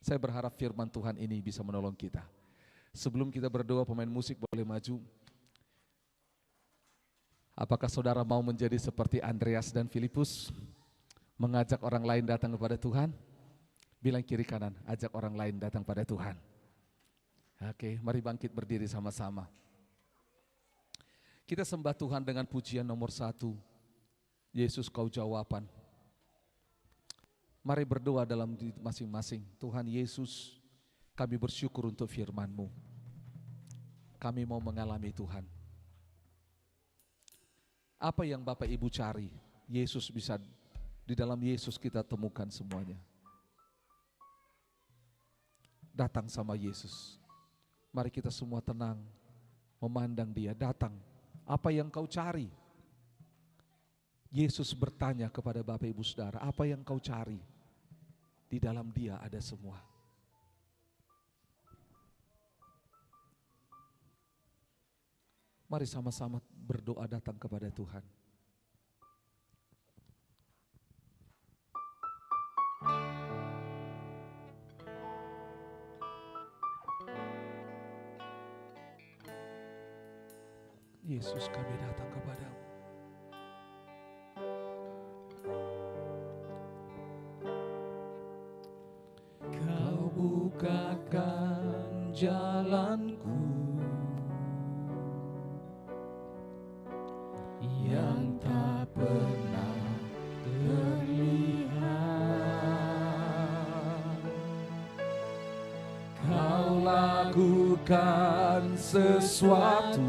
Saya berharap firman Tuhan ini bisa menolong kita. Sebelum kita berdoa, pemain musik boleh maju. Apakah saudara mau menjadi seperti Andreas dan Filipus? Mengajak orang lain datang kepada Tuhan? Bilang kiri kanan, ajak orang lain datang pada Tuhan. Oke, mari bangkit berdiri sama-sama. Kita sembah Tuhan dengan pujian nomor 1. Yesus kau jawaban. Mari berdoa dalam diri masing-masing. Tuhan Yesus, kami bersyukur untuk firman-Mu. Kami mau mengalami Tuhan. Apa yang Bapak Ibu cari, Yesus bisa, di dalam Yesus kita temukan semuanya. Datang sama Yesus. Mari kita semua tenang, memandang Dia, datang. Apa yang kau cari? Yesus bertanya kepada Bapak Ibu Saudara, apa yang kau cari? Di dalam Dia ada semua. Mari sama-sama berdoa datang kepada Tuhan. Yesus, kami datang kepadamu. melakukan sesuatu